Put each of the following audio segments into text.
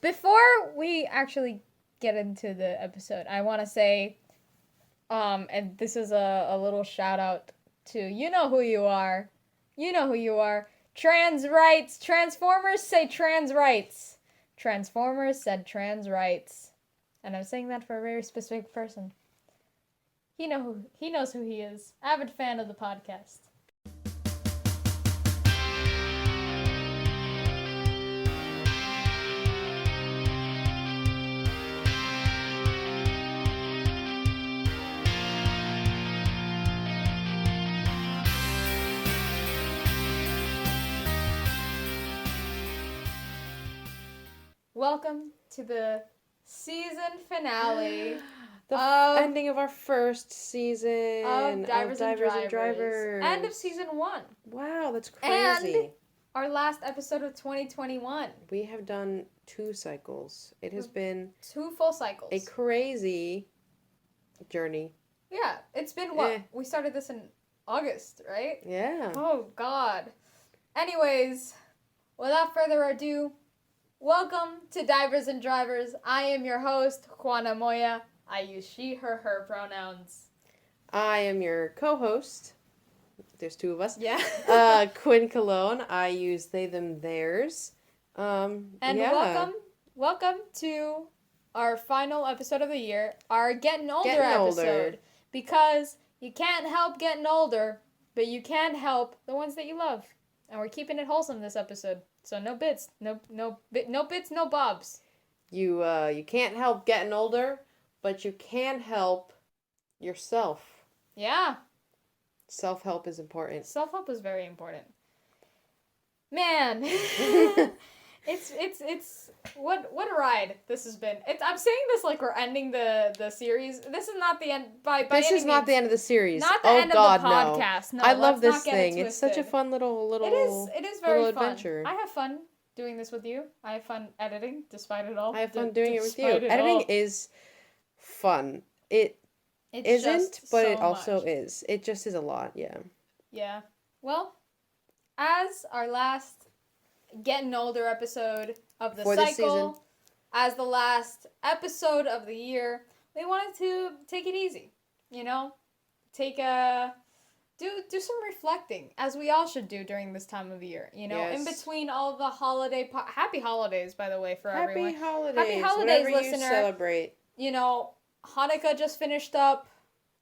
Before we actually get into the episode, I want to say, and this is a little shout out to you know who you are. You know who you are. Trans rights. Transformers say trans rights. Transformers said trans rights. And I'm saying that for a very specific person. He knows who he is. Avid fan of the podcast. Welcome to the season finale. Ending of our first season of Divers and Drivers. End of season 1. Wow, that's crazy. And our last episode of 2021. We have done 2 cycles. It has been 2 full cycles. a crazy journey. Yeah, it's been what? We started this in August, right? Yeah. Oh, God. Anyways, without further ado, welcome to Divers and Drivers. I am your host, Juana Moya. I use she, her pronouns. I am your co-host. There's 2 of us. Yeah. Quinn Cologne. I use they, them, theirs. Welcome to our final episode of the year, our Getting Older episode. Because you can't help getting older, but you can help the ones that you love. And we're keeping it wholesome this episode. So no bits, no bits, no bobs. You can't help getting older, but you can help yourself. Yeah. Self-help is important. Self-help is very important. Man. It's what a ride this has been. I'm saying this like we're ending the series. This is not the end by This any is not means. The end of the series. Not the end of the podcast. No, I love let's this not get thing. it It's such a fun little It is very fun. adventure. I have fun doing this with you. I have fun editing despite it all. I have fun doing it with you. Editing is fun. It isn't, but it also is. It just is a lot, yeah. Yeah. Well, as our last Getting Older episode of the cycle, as the last episode of the year, we wanted to take it easy. You know? Do some reflecting, as we all should do during this time of year. You know, in between all the holiday... Happy holidays, by the way, for everyone. Happy holidays. Happy holidays, listener. You celebrate. You know, Hanukkah just finished up.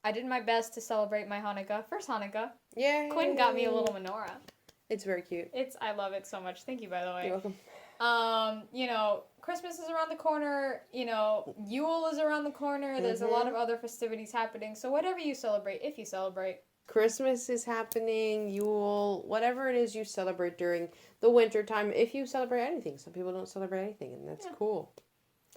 I did my best to celebrate my Hanukkah. First Hanukkah. Yay. Quinn got me a little menorah. It's very cute. I love it so much. Thank you, by the way. You're welcome. You know, Christmas is around the corner. You know, Yule is around the corner. There's a lot of other festivities happening. So whatever you celebrate, if you celebrate. Christmas is happening, Yule, whatever it is you celebrate during the winter time, if you celebrate anything. Some people don't celebrate anything, and that's cool.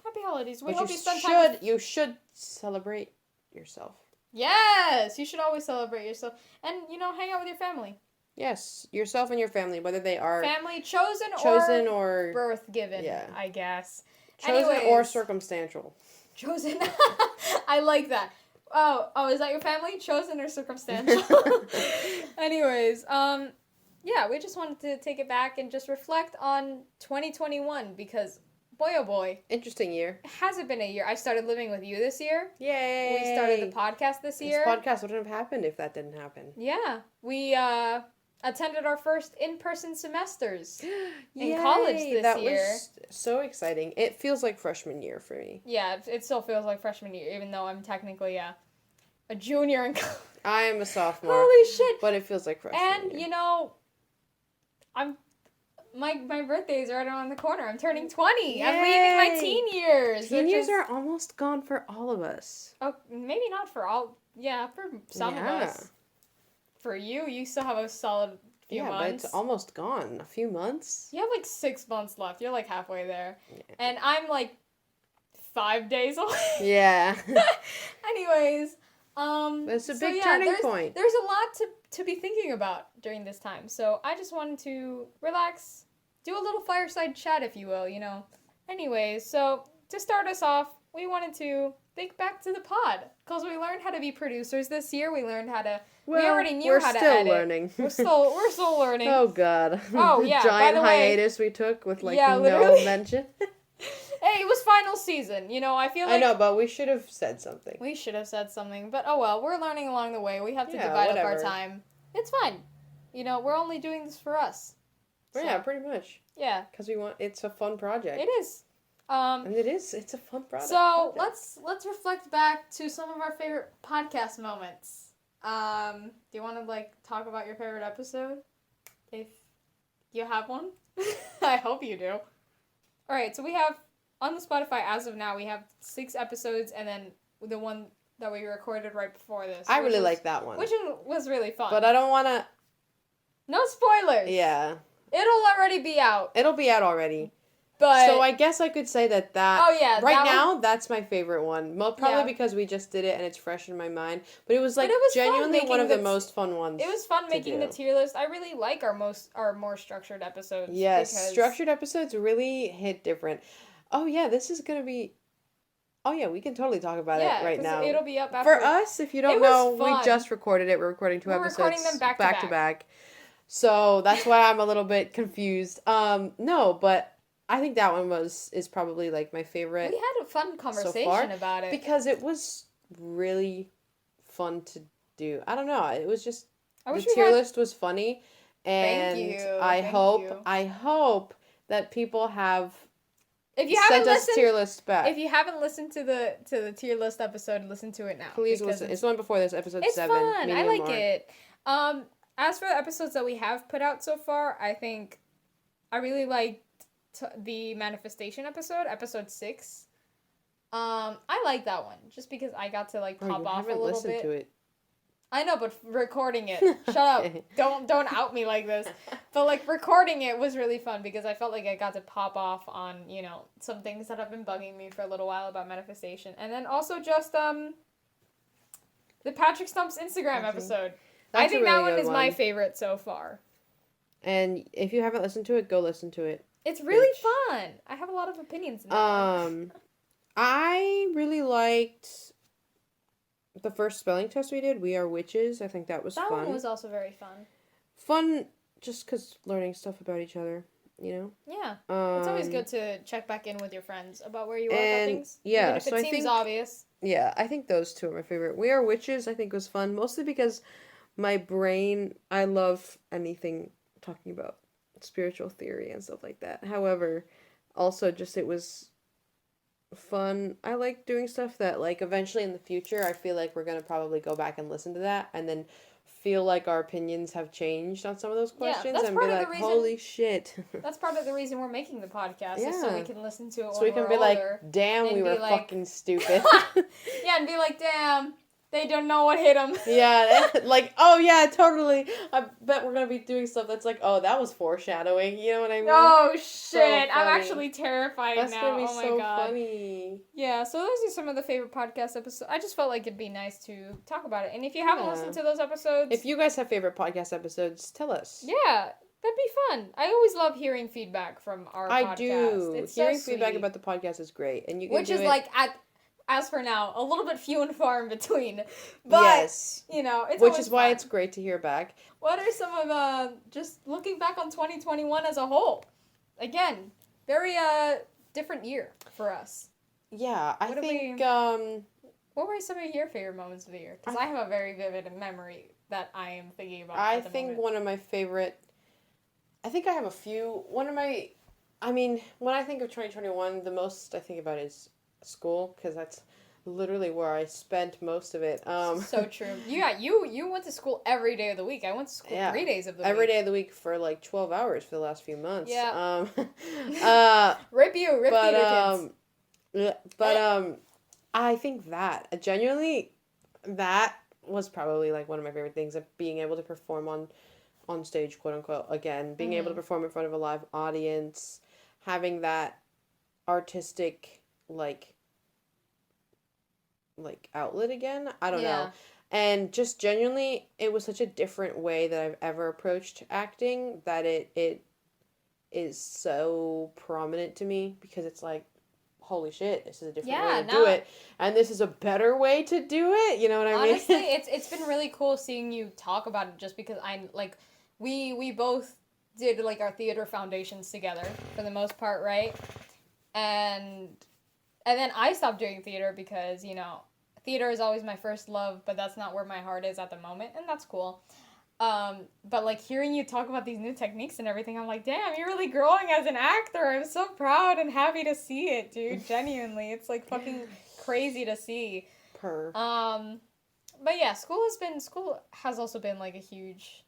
Happy holidays. We but hope you spend time. You should celebrate yourself. Yes, you should always celebrate yourself. And, you know, hang out with your family. Yes, yourself and your family, whether they are... Family chosen or birth given, I guess. Chosen or circumstantial. Chosen. I like that. Oh, is that your family? Chosen or circumstantial? Anyways, yeah, we just wanted to take it back and just reflect on 2021 because, boy oh boy. Interesting year. Has it been a year? I started living with you this year. Yay! We started the podcast this year. This podcast wouldn't have happened if that didn't happen. Yeah. We, attended our first in-person semesters in college this year. That was so exciting. It feels like freshman year for me. Yeah, it still feels like freshman year, even though I'm technically a junior in college. I am a sophomore. Holy shit! But it feels like freshman year. And, you know, my birthday's right around the corner. I'm turning 20. Yay! I'm leaving my teen years. Teen years are almost gone for all of us. Oh, maybe not for all. Yeah, for some of us. For you still have a solid few months. Yeah, but it's almost gone. A few months? You have like 6 months left. You're like halfway there. Yeah. And I'm like 5 days away. Yeah. Anyways, it's a big turning point. There's a lot to be thinking about during this time. So I just wanted to relax, do a little fireside chat, if you will, you know. Anyways, so to start us off, we wanted to think back to the pod because we learned how to be producers this year. We learned how to. We already knew how to edit. Learning. We're still learning. Oh God. Oh yeah. Giant by the way, hiatus we took with no mention. Hey, it was final season. You know, I feel like I know, but we should have said something. we should have said something. But oh well, we're learning along the way. We have to Yeah, divide up our whatever. time. It's fine. You know, we're only doing this for us. So, Yeah, pretty much. Yeah, Because it's a fun project. it is. And it's a fun project. So let's reflect back to some of our favorite podcast moments. Do you want to like talk about your favorite episode? If you have one, I hope you do. All right, so we have on the Spotify as of now we have 6 episodes, and then the one that we recorded right before this. I really like that one. Which was really fun. But I don't want to... No spoilers. Yeah. It'll already be out. It'll be out already. But So I guess I could say that oh yeah, right that now, one, that's my favorite one. Probably Yeah. because we just did it and it's fresh in my mind. But it was like But it was fun genuinely one making of the the most fun ones. it was fun making the do. tier list. I really like our more structured episodes. Yes, because structured episodes really hit different. Oh yeah, this is gonna be... Oh yeah, we can totally talk about it right 'cause now. It'll be up after. For us, if you don't It was know, fun. we just recorded it. We're recording 2 We're episodes recording them back to back. So that's why I'm a little bit confused. No, but I think that one is probably like my favorite We had a fun conversation far, about it. because it was really fun to do. I don't know. It was just I the wish we tier had. list was funny, and Thank you, I thank hope you. I hope that people have If you sent haven't us listened, tier lists back. if you haven't listened to the tier list episode, listen to it now. Please because listen. It's the one before this, episode It's 7. fun. I medium like mark. it. As for the episodes that we have put out so far, I think I really liked the manifestation episode 6. I like that one just because I got to like Oh, pop you off a haven't little listened bit. to it. I know, but recording it. Shut up. Okay. Don't out me like this. But like recording it was really fun because I felt like I got to pop off on, you know, some things that have been bugging me for a little while about manifestation. And then also just the Patrick Stump's Instagram Okay. episode. I That's a think that really one good is my favorite so far. And if you haven't listened to it, go listen to it. It's really Bitch. fun. I have a lot of opinions in that one. I really liked the first spelling test we did. We Are Witches. I think that was That fun. one was also very fun. Fun just because learning stuff about each other, you know? Yeah. It's always good to check back in with your friends about where you are about and, things. yeah, Even if so it I seems think- obvious. Yeah, I think those two are my favorite. We Are Witches, I think, was fun. Mostly because my brain, I love anything talking about spiritual theory and stuff like that. However, also just it was fun. I like doing stuff that, like, eventually in the future, I feel like we're going to probably go back and listen to that and then feel like our opinions have changed on some of those Yeah, questions that's and part be of the like, reason- holy shit. That's part of the reason we're making the podcast, is so Yeah. we can listen to it So when we can we're be older. like, damn, and we be were like- fucking stupid. Yeah, and be like, damn, they don't know what hit them. Yeah, like, oh yeah, totally. I bet we're gonna be doing stuff that's like, oh, that was foreshadowing. You know what I mean? Oh shit! I'm funny. actually terrified That's now. gonna be Oh my so god. funny. Yeah, so those are some of the favorite podcast episodes. I just felt like it'd be nice to talk about it. And if you haven't Yeah. listened to those episodes, If you guys have favorite podcast episodes, tell us. yeah, that'd be fun. I always love hearing feedback from our podcast. I do. It's Hearing so feedback sweet. about the podcast is great, and you can Which do is it. like as for now, a little bit few and far in between. But yes, you know, it's which always is why fun. it's great to hear back. What are some of just looking back on 2021 as a whole? Again, very different year for us. Yeah, I What do think What were some of your favorite moments of the year? Because I have a very vivid memory that I am thinking about. I at the think moment. one of my favorite. I think I have a few. One of my. I mean, when I think of 2021, the most I think about is school, because that's literally where I spent most of it. So true. Yeah, you went to school every day of the week. I went to school Yeah. 3 days of the every week. day of the week for like 12 hours for the last few months. Yeah. Rip Rip theater kids. I think that genuinely that was probably like one of my favorite things, of being able to perform on stage, quote unquote, again, being able to perform in front of a live audience, having that artistic like outlet again. I don't know. And just genuinely, it was such a different way that I've ever approached acting, that it is so prominent to me, because it's like, holy shit, this is a different way to do it, and this is a better way to do it. You know what I mean? Honestly, it's been really cool seeing you talk about it, just because I like we both did like our theater foundations together for the most part, right? and then I stopped doing theater because, you know, theater is always my first love, but that's not where my heart is at the moment, and that's cool. But like hearing you talk about these new techniques and everything, I'm like, damn, you're really growing as an actor. I'm so proud and happy to see it, dude. Genuinely, it's like fucking crazy to see. But yeah, school has also been like a huge,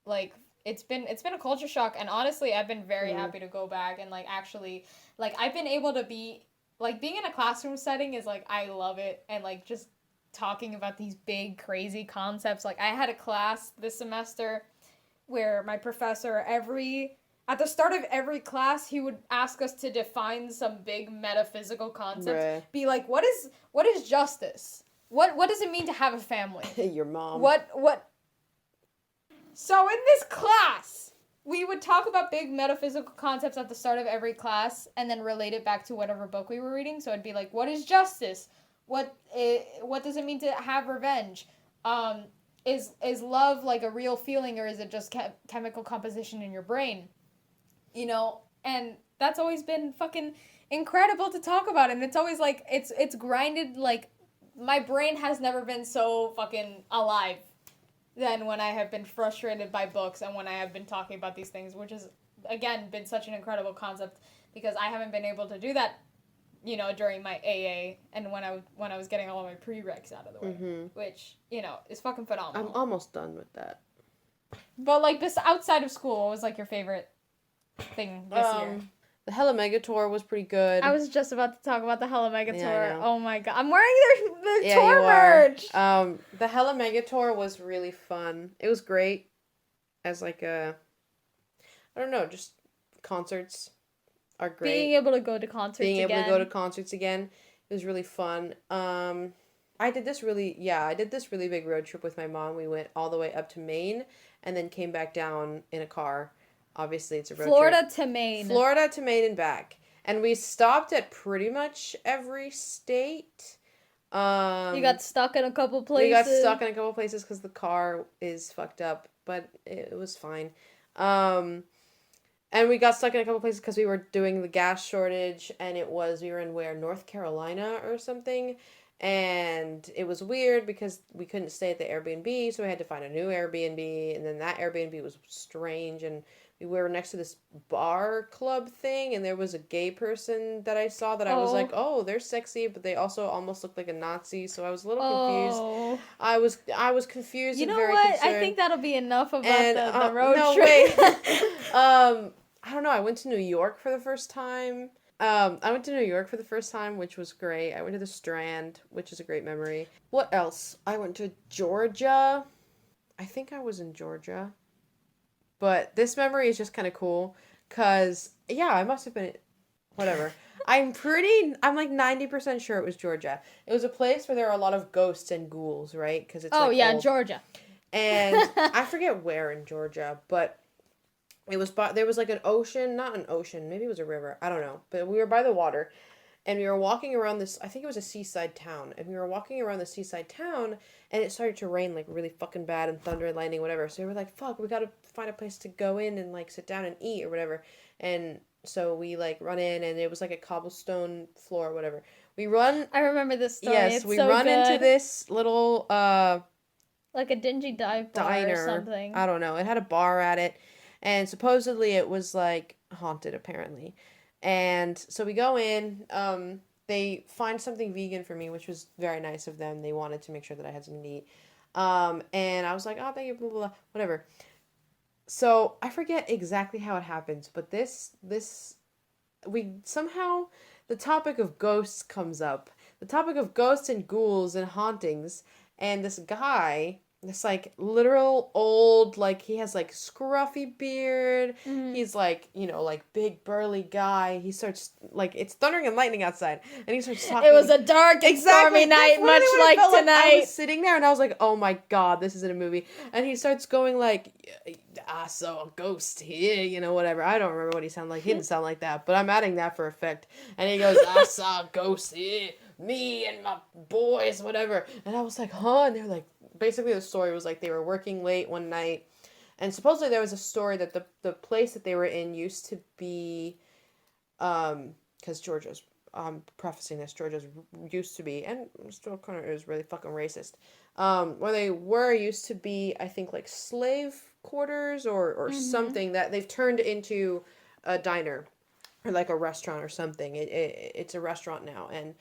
like it's been a culture shock, and honestly, I've been very happy to go back and like actually, like I've been able to be like being in a classroom setting is like I love it, and like just talking about these big crazy concepts. Like I had a class this semester where my professor at the start of every class he would ask us to define some big metaphysical concept. Right. Be like, what is justice? What does it mean to have a family? Your mom. What So in this class, we would talk about big metaphysical concepts at the start of every class and then relate it back to whatever book we were reading. So it'd be like, what is justice? What does it mean to have revenge? Is love like a real feeling, or is it just chemical composition in your brain? You know, and that's always been fucking incredible to talk about, and it's always like it's grinded. Like my brain has never been so fucking alive than when I have been frustrated by books and when I have been talking about these things, which has again been such an incredible concept because I haven't been able to do that, you know, during my AA and when I was getting all of my prereqs out of the way, which, you know, is fucking phenomenal. I'm almost done with that. But like this outside of school, what was like your favorite thing this year? The Hella Megator was pretty good. I was just about to talk about the Hella Megator. Yeah, oh my god, I'm wearing the tour merch. The Hella Megator was really fun. It was great as like I don't know, just concerts are great. Being able to go to concerts again. It was really fun. I did this really big road trip with my mom. We went all the way up to Maine and then came back down in a car. Obviously, it's a road trip. Florida to Maine and back. And we stopped at pretty much every state. You got stuck in a couple places. Because the car is fucked up, but it was fine. And we got stuck in a couple places because we were doing the gas shortage, and we were in North Carolina or something, and it was weird because we couldn't stay at the Airbnb, so we had to find a new Airbnb, and then that Airbnb was strange, and we were next to this bar club thing, and there was a gay person that I saw that I was like, oh, they're sexy, but they also almost looked like a Nazi, so I was a little confused. I was confused and very concerned. I think that'll be enough about the road trip. Wait. I don't know. I went to New York for the first time. Which was great. I went to the Strand, which is a great memory. What else? I went to Georgia. I think I was in Georgia. But this memory is just kind of cool because, yeah, I must have been, whatever. I'm like 90% sure it was Georgia. It was a place where there are a lot of ghosts and ghouls, right? Because it's old. Georgia. And I forget where in Georgia, but there was like an ocean, not an ocean, maybe it was a river, I don't know. But we were by the water, and we were walking around this, I think it was a seaside town, and we were walking around the seaside town, and it started to rain like really fucking bad, and thunder and lightning, whatever. So we were like, fuck, we gotta find a place to go in and like sit down and eat or whatever. And so we like run in, and it was like a cobblestone floor or whatever. I remember this story. Yes, we run into this little like a dingy dive bar diner or something. I don't know. It had a bar at it, and supposedly it was like haunted apparently. And so we go in, they find something vegan for me, which was very nice of them. They wanted to make sure that I had something to eat. And I was like, oh, thank you, blah, blah, blah, whatever. So I forget exactly how it happens, but the topic of ghosts comes up. The topic of ghosts and ghouls and hauntings. And this guy, this like literal old, like he has like scruffy beard. Mm-hmm. He's like, like big burly guy. He starts like, it's thundering and lightning outside, and he starts talking. It was a dark and stormy night, much like tonight. I was sitting there and I was like, oh my god, this isn't a movie. And he starts going like, I saw a ghost here, whatever. I don't remember what he sounded like. He didn't sound like that, but I'm adding that for effect. And he goes, I saw a ghost here, me and my boys, whatever. And I was like, huh? And they're like, basically the story was like they were working late one night, and supposedly there was a story that the place that they were in used to be because Georgia's, prefacing this, Georgia's used to be, and still kind of is, really fucking racist. Where they were used to be, I think, like slave quarters or something that they've turned into a diner or like a restaurant or something. It's a restaurant now, and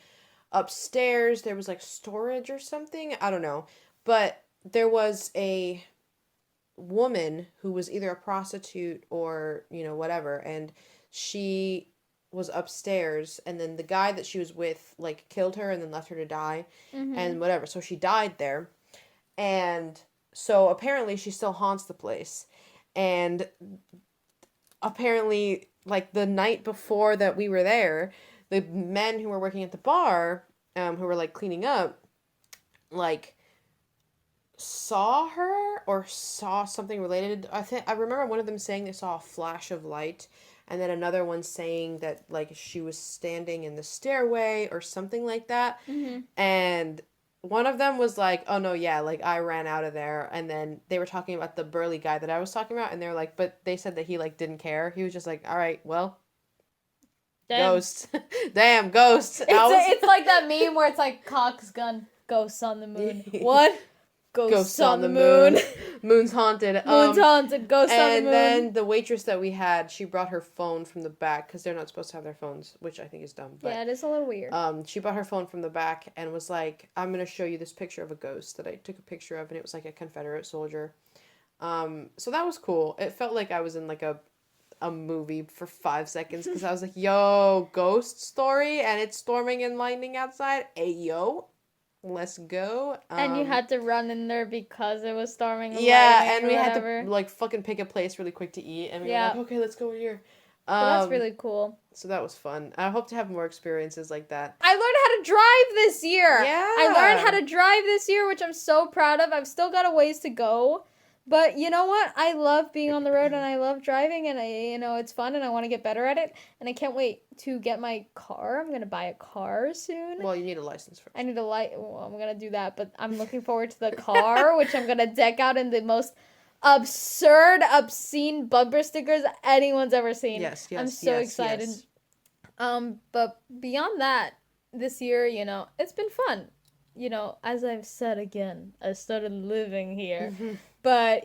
upstairs there was like storage or something. I don't know, but there was a woman who was either a prostitute or whatever, and she was upstairs, and then the guy that she was with like killed her and then left her to die and whatever, so she died there. And so apparently she still haunts the place, and apparently like the night before that we were there, the men who were working at the bar, who were like cleaning up, like saw her or saw something related. I remember one of them saying they saw a flash of light, and then another one saying that like she was standing in the stairway or something like that. And one of them was like, oh no, yeah, like I ran out of there. And then they were talking about the burly guy that I was talking about, and they were like, but they said that he like didn't care. He was just like, all right, well, Damn. ghost. Damn, ghost. It's like that meme where it's like Cock's gun, ghosts on the moon. What? Ghosts on the moon. Moon's haunted. Moon's haunted. Ghosts on the moon. And then the waitress that we had, she brought her phone from the back, because they're not supposed to have their phones, which I think is dumb. But, yeah, it is a little weird. She brought her phone from the back and was like, I'm going to show you this picture of a ghost that I took a picture of, and it was like a Confederate soldier. So that was cool. It felt like I was in like a movie for 5 seconds, because I was like, yo, ghost story, and it's storming and lightning outside. Hey, yo. Let's go. And you had to run in there because it was storming. Yeah, and we had to like fucking pick a place really quick to eat, and we were like, okay, let's go here. That's really cool. So that was fun. I hope to have more experiences like that. I learned how to drive this year. Yeah. I learned how to drive this year, which I'm so proud of. I've still got a ways to go. But you know what? I love being on the road, and I love driving, and it's fun, and I want to get better at it. And I can't wait to get my car. I'm going to buy a car soon. Well, you need a license first. I need a well, I'm going to do that, but I'm looking forward to the car, which I'm going to deck out in the most absurd, obscene bumper stickers anyone's ever seen. Yes, I'm so excited. Yes. But beyond that, this year, it's been fun. As I've said again, I started living here. But,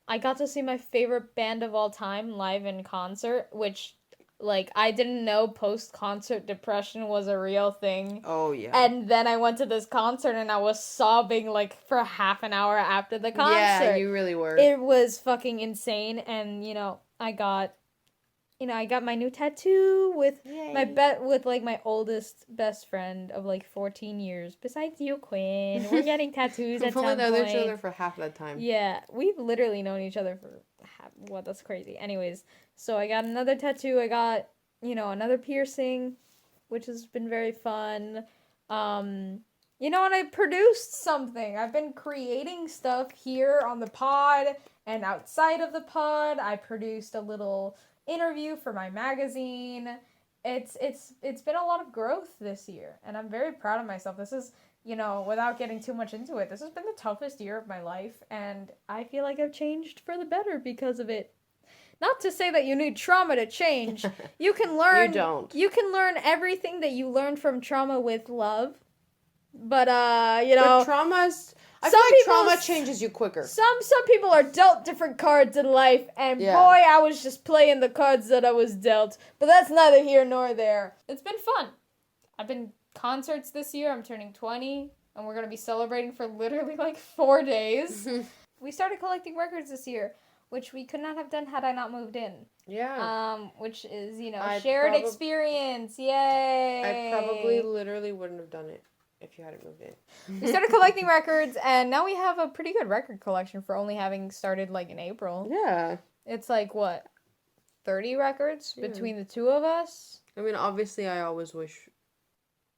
I got to see my favorite band of all time live in concert, which, like, I didn't know post-concert depression was a real thing. Oh, yeah. And then I went to this concert, and I was sobbing, like, for half an hour after the concert. Yeah, you really were. It was fucking insane, and, I got my new tattoo with my oldest best friend of like 14 years. Besides you, Quinn, we're getting tattoos at some point. We've only known each other for half that time. Yeah, we've literally known each other for that's crazy. Anyways, so I got another tattoo. I got another piercing, which has been very fun. And I produced something. I've been creating stuff here on the pod and outside of the pod. I produced a little interview for my magazine. It's been a lot of growth this year, and I'm very proud of myself. This is, without getting too much into it, this has been the toughest year of my life, and I feel like I've changed for the better because of it. Not to say that you need trauma to change. You can learn. You don't. You can learn everything that you learned from trauma with love, but But trauma's. I feel like trauma changes you quicker. Some people are dealt different cards in life, and boy, I was just playing the cards that I was dealt. But that's neither here nor there. It's been fun. I've been concerts this year. I'm turning 20, and we're going to be celebrating for literally like 4 days. We started collecting records this year, which we could not have done had I not moved in. Yeah. Which is, shared experience. Yay. I probably literally wouldn't have done it if you hadn't moved in. We started collecting records, and now we have a pretty good record collection for only having started, like, in April. Yeah. It's, like, what, 30 records between the two of us? I mean, obviously, I always wish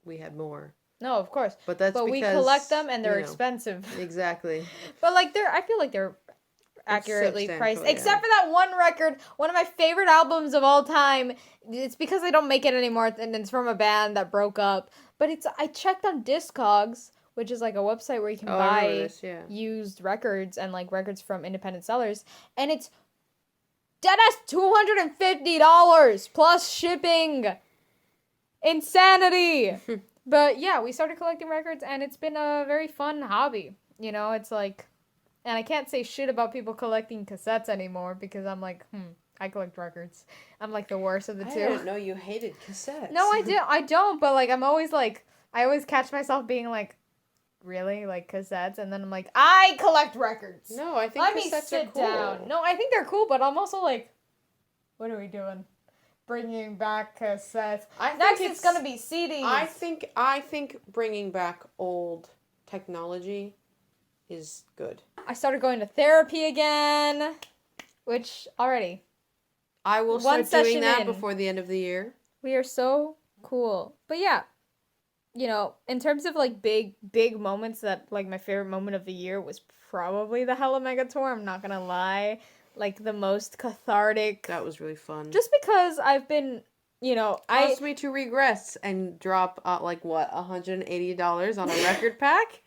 we had more. No, of course. But that's because, we collect them, and they're expensive. Exactly. But, like, I feel like they're accurately priced. Except for that one record, one of my favorite albums of all time. It's because they don't make it anymore, and it's from a band that broke up. But I checked on Discogs, which is like a website where you can buy used records and like records from independent sellers, and it's deadass $250 plus shipping. Insanity! But yeah, we started collecting records, and it's been a very fun hobby. You know, it's like, and I can't say shit about people collecting cassettes anymore because I'm like, I collect records. I'm like the worst of the I two. didn't know you hated cassettes. No, I don't, but like I'm always like, I always catch myself being like, really? Like cassettes? And then I'm like, I collect records. No, I think Let me cassettes sit are cool. down. No, I think they're cool, but I'm also like, what are we doing? Bringing back cassettes. Next, it's gonna be CDs. I think bringing back old technology is good. I started going to therapy again, which already I will One start doing session that in. before the end of the year. we are so cool. But yeah, you know, in terms of like big moments, that like my favorite moment of the year was probably the Hella Mega Tour. I'm not gonna lie, like the most cathartic. That was really fun. Just because I've been, you know, caused me to regress and drop like what $180 on a record pack.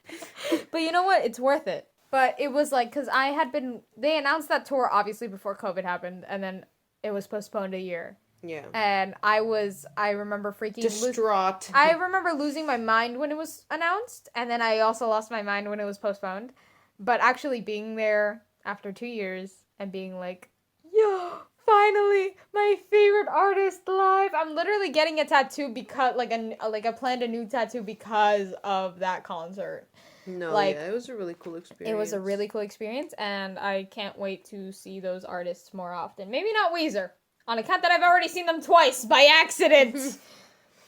But you know what? It's worth it. But it was like, because I had been, they announced that tour obviously before COVID happened, and then it was postponed a year. Yeah. And I remember freaking distraught. I remember losing my mind when it was announced, and then I also lost my mind when it was postponed. But actually being there after 2 years and being like, yo, finally, my favorite artist live. I'm literally getting a tattoo because, like I planned a new tattoo because of that concert. No, like, yeah, it was a really cool experience. It was a really cool experience, and I can't wait to see those artists more often. Maybe not Weezer, on account that I've already seen them twice by accident.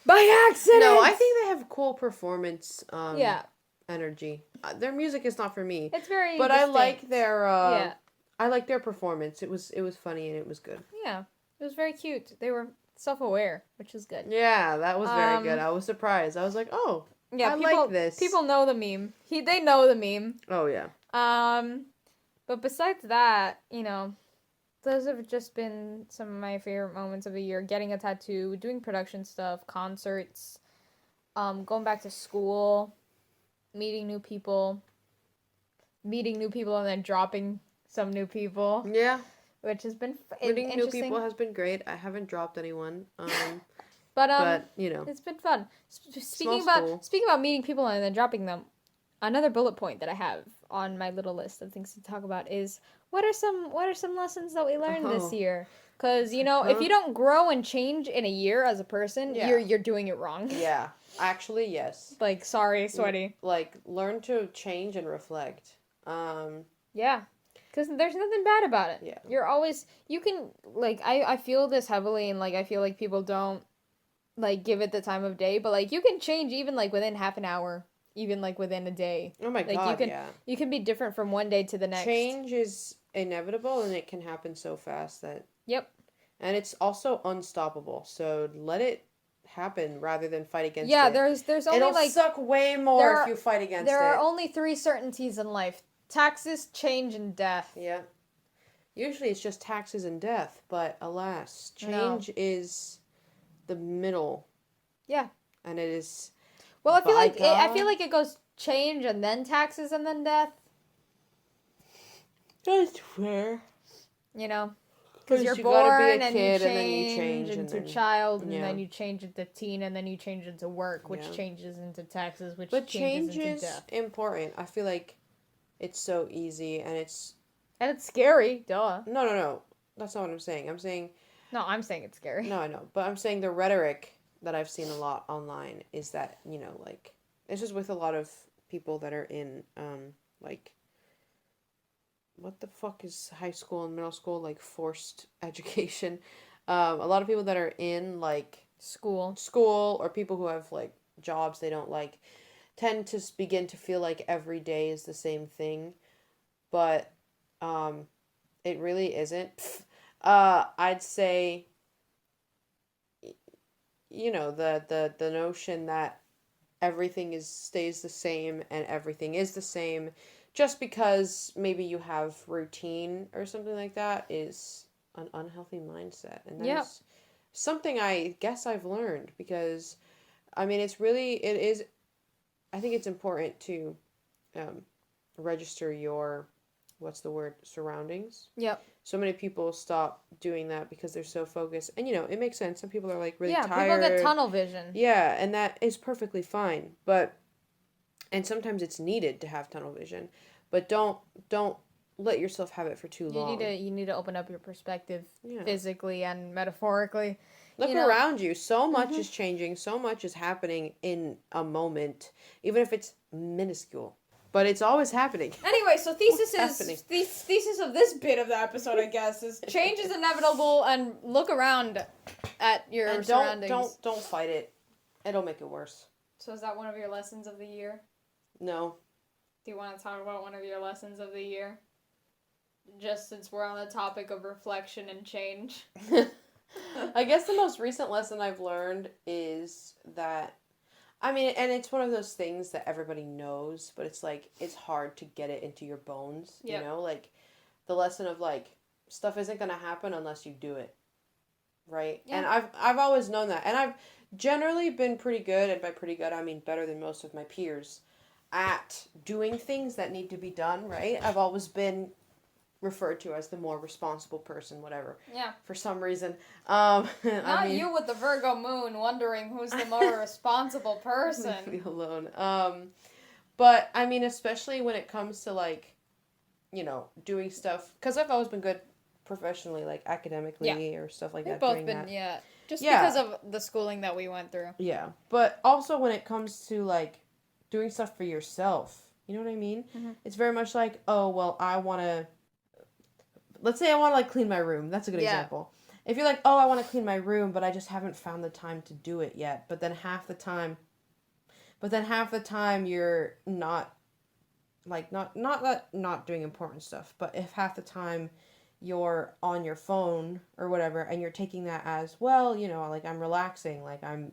By accident! No, I think they have cool performance yeah. energy. Their music is not for me. It's very But distinct. I like their yeah. I like their performance. It was funny and it was good. Yeah. It was very cute. They were self-aware, which is good. Yeah, that was very good. I was surprised. I was like, "Oh, yeah, I people, like this." People know the meme. They know the meme. Oh, yeah. But besides that, you know, those have just been some of my favorite moments of the year. Getting a tattoo, doing production stuff, concerts, going back to school, meeting new people, and then dropping some new people. Yeah. Which has been meeting new interesting. people has been great. I haven't dropped anyone. But you know, it's been fun. Speaking about meeting people and then dropping them, another bullet point that I have on my little list of things to talk about is what are some lessons that we learned this year? Because you know, if you don't grow and change in a year as a person, you're doing it wrong. Yeah, actually, yes. Like, sorry, sweaty. Like, learn to change and reflect. Yeah. Because there's nothing bad about it. Yeah. You can, like, I feel this heavily, and, like, I feel like people don't, like, give it the time of day, but, like, you can change even, like, within half an hour, even, like, within a day. Oh my God, You can be different from one day to the next. Change is inevitable, and it can happen so fast that... Yep. And it's also unstoppable, so let it happen rather than fight against it. Yeah, there's only, It'll like... suck way more if you fight against it. There are only 3 certainties in life. Taxes, change, and death. Yeah. Usually it's just taxes and death, but alas, change is the middle. Yeah. And it is... Well, I feel like it goes change and then taxes and then death. That's fair. You know? Because you're born and you change into child, and then you change into teen, and then you change into work, which changes into taxes, which changes into death. But change is important. I feel like it's so easy, and it's scary, duh. No. That's not what I'm saying. I'm saying... No, I'm saying it's scary. No, I know. But I'm saying the rhetoric that I've seen a lot online is that, you know, like... It's just with a lot of people that are in, like... What the fuck is high school and middle school? Like, forced education. A lot of people that are in, like... School, or people who have, like, jobs they don't like... tend to begin to feel like every day is the same thing, but it really isn't. I'd say, you know, the notion that everything stays the same and everything is the same just because maybe you have routine or something like that is an unhealthy mindset, and that's something I guess I've learned, because I mean it is I think it's important to register your what's the word, surroundings. Yep. So many people stop doing that because they're so focused. And, it makes sense. Some people are, like, really Yeah, tired. people get tunnel vision. Yeah, and that is perfectly fine. And sometimes it's needed to have tunnel vision. But don't let yourself have it for too long. You need to open up your perspective physically and metaphorically. Look around you. So much is changing. So much is happening in a moment, even if it's minuscule. But it's always happening. Anyway, so thesis of this bit of the episode, I guess, is change is inevitable, and look around at your surroundings. Don't fight it. It'll make it worse. So is that one of your lessons of the year? No. Do you want to talk about one of your lessons of the year? Just since we're on the topic of reflection and change. I guess the most recent lesson I've learned is that, and it's one of those things that everybody knows, but it's like, it's hard to get it into your bones, like the lesson of, like, stuff isn't going to happen unless you do it, right? Yeah. And I've always known that, and I've generally been pretty good, and by pretty good, I mean better than most of my peers, at doing things that need to be done, right? I've always been referred to as the more responsible person, whatever. Yeah. For some reason. Not you with the Virgo moon wondering who's the more responsible person. Leave me alone. But, especially when it comes to, like, doing stuff, because I've always been good professionally, like, academically or stuff like that. We've both been, just because of the schooling that we went through. Yeah. But also when it comes to, like, doing stuff for yourself, you know what I mean? Mm-hmm. It's very much like, oh, well, let's say I want to, like, clean my room. That's a good example. If you're like, oh, I want to clean my room, but I just haven't found the time to do it yet. But then half the time you're not doing important stuff. But if half the time you're on your phone or whatever, and you're taking that as, well, like, I'm relaxing, like, I'm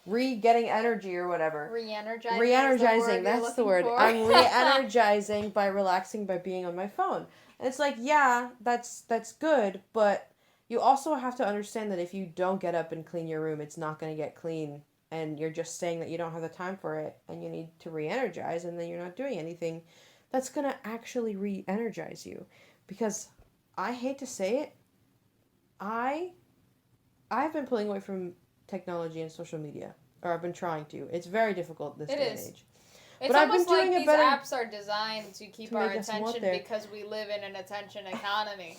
getting energy or whatever. Re-energizing, that's the word. I'm re-energizing by relaxing by being on my phone. And it's like, yeah, that's good, but you also have to understand that if you don't get up and clean your room, it's not going to get clean, and you're just saying that you don't have the time for it, and you need to re-energize, and then you're not doing anything that's going to actually re-energize you. Because I hate to say it, I've been pulling away from technology and social media, or I've been trying to. It's very difficult this day and age. It's but almost like these apps are designed to keep our attention because we live in an attention economy.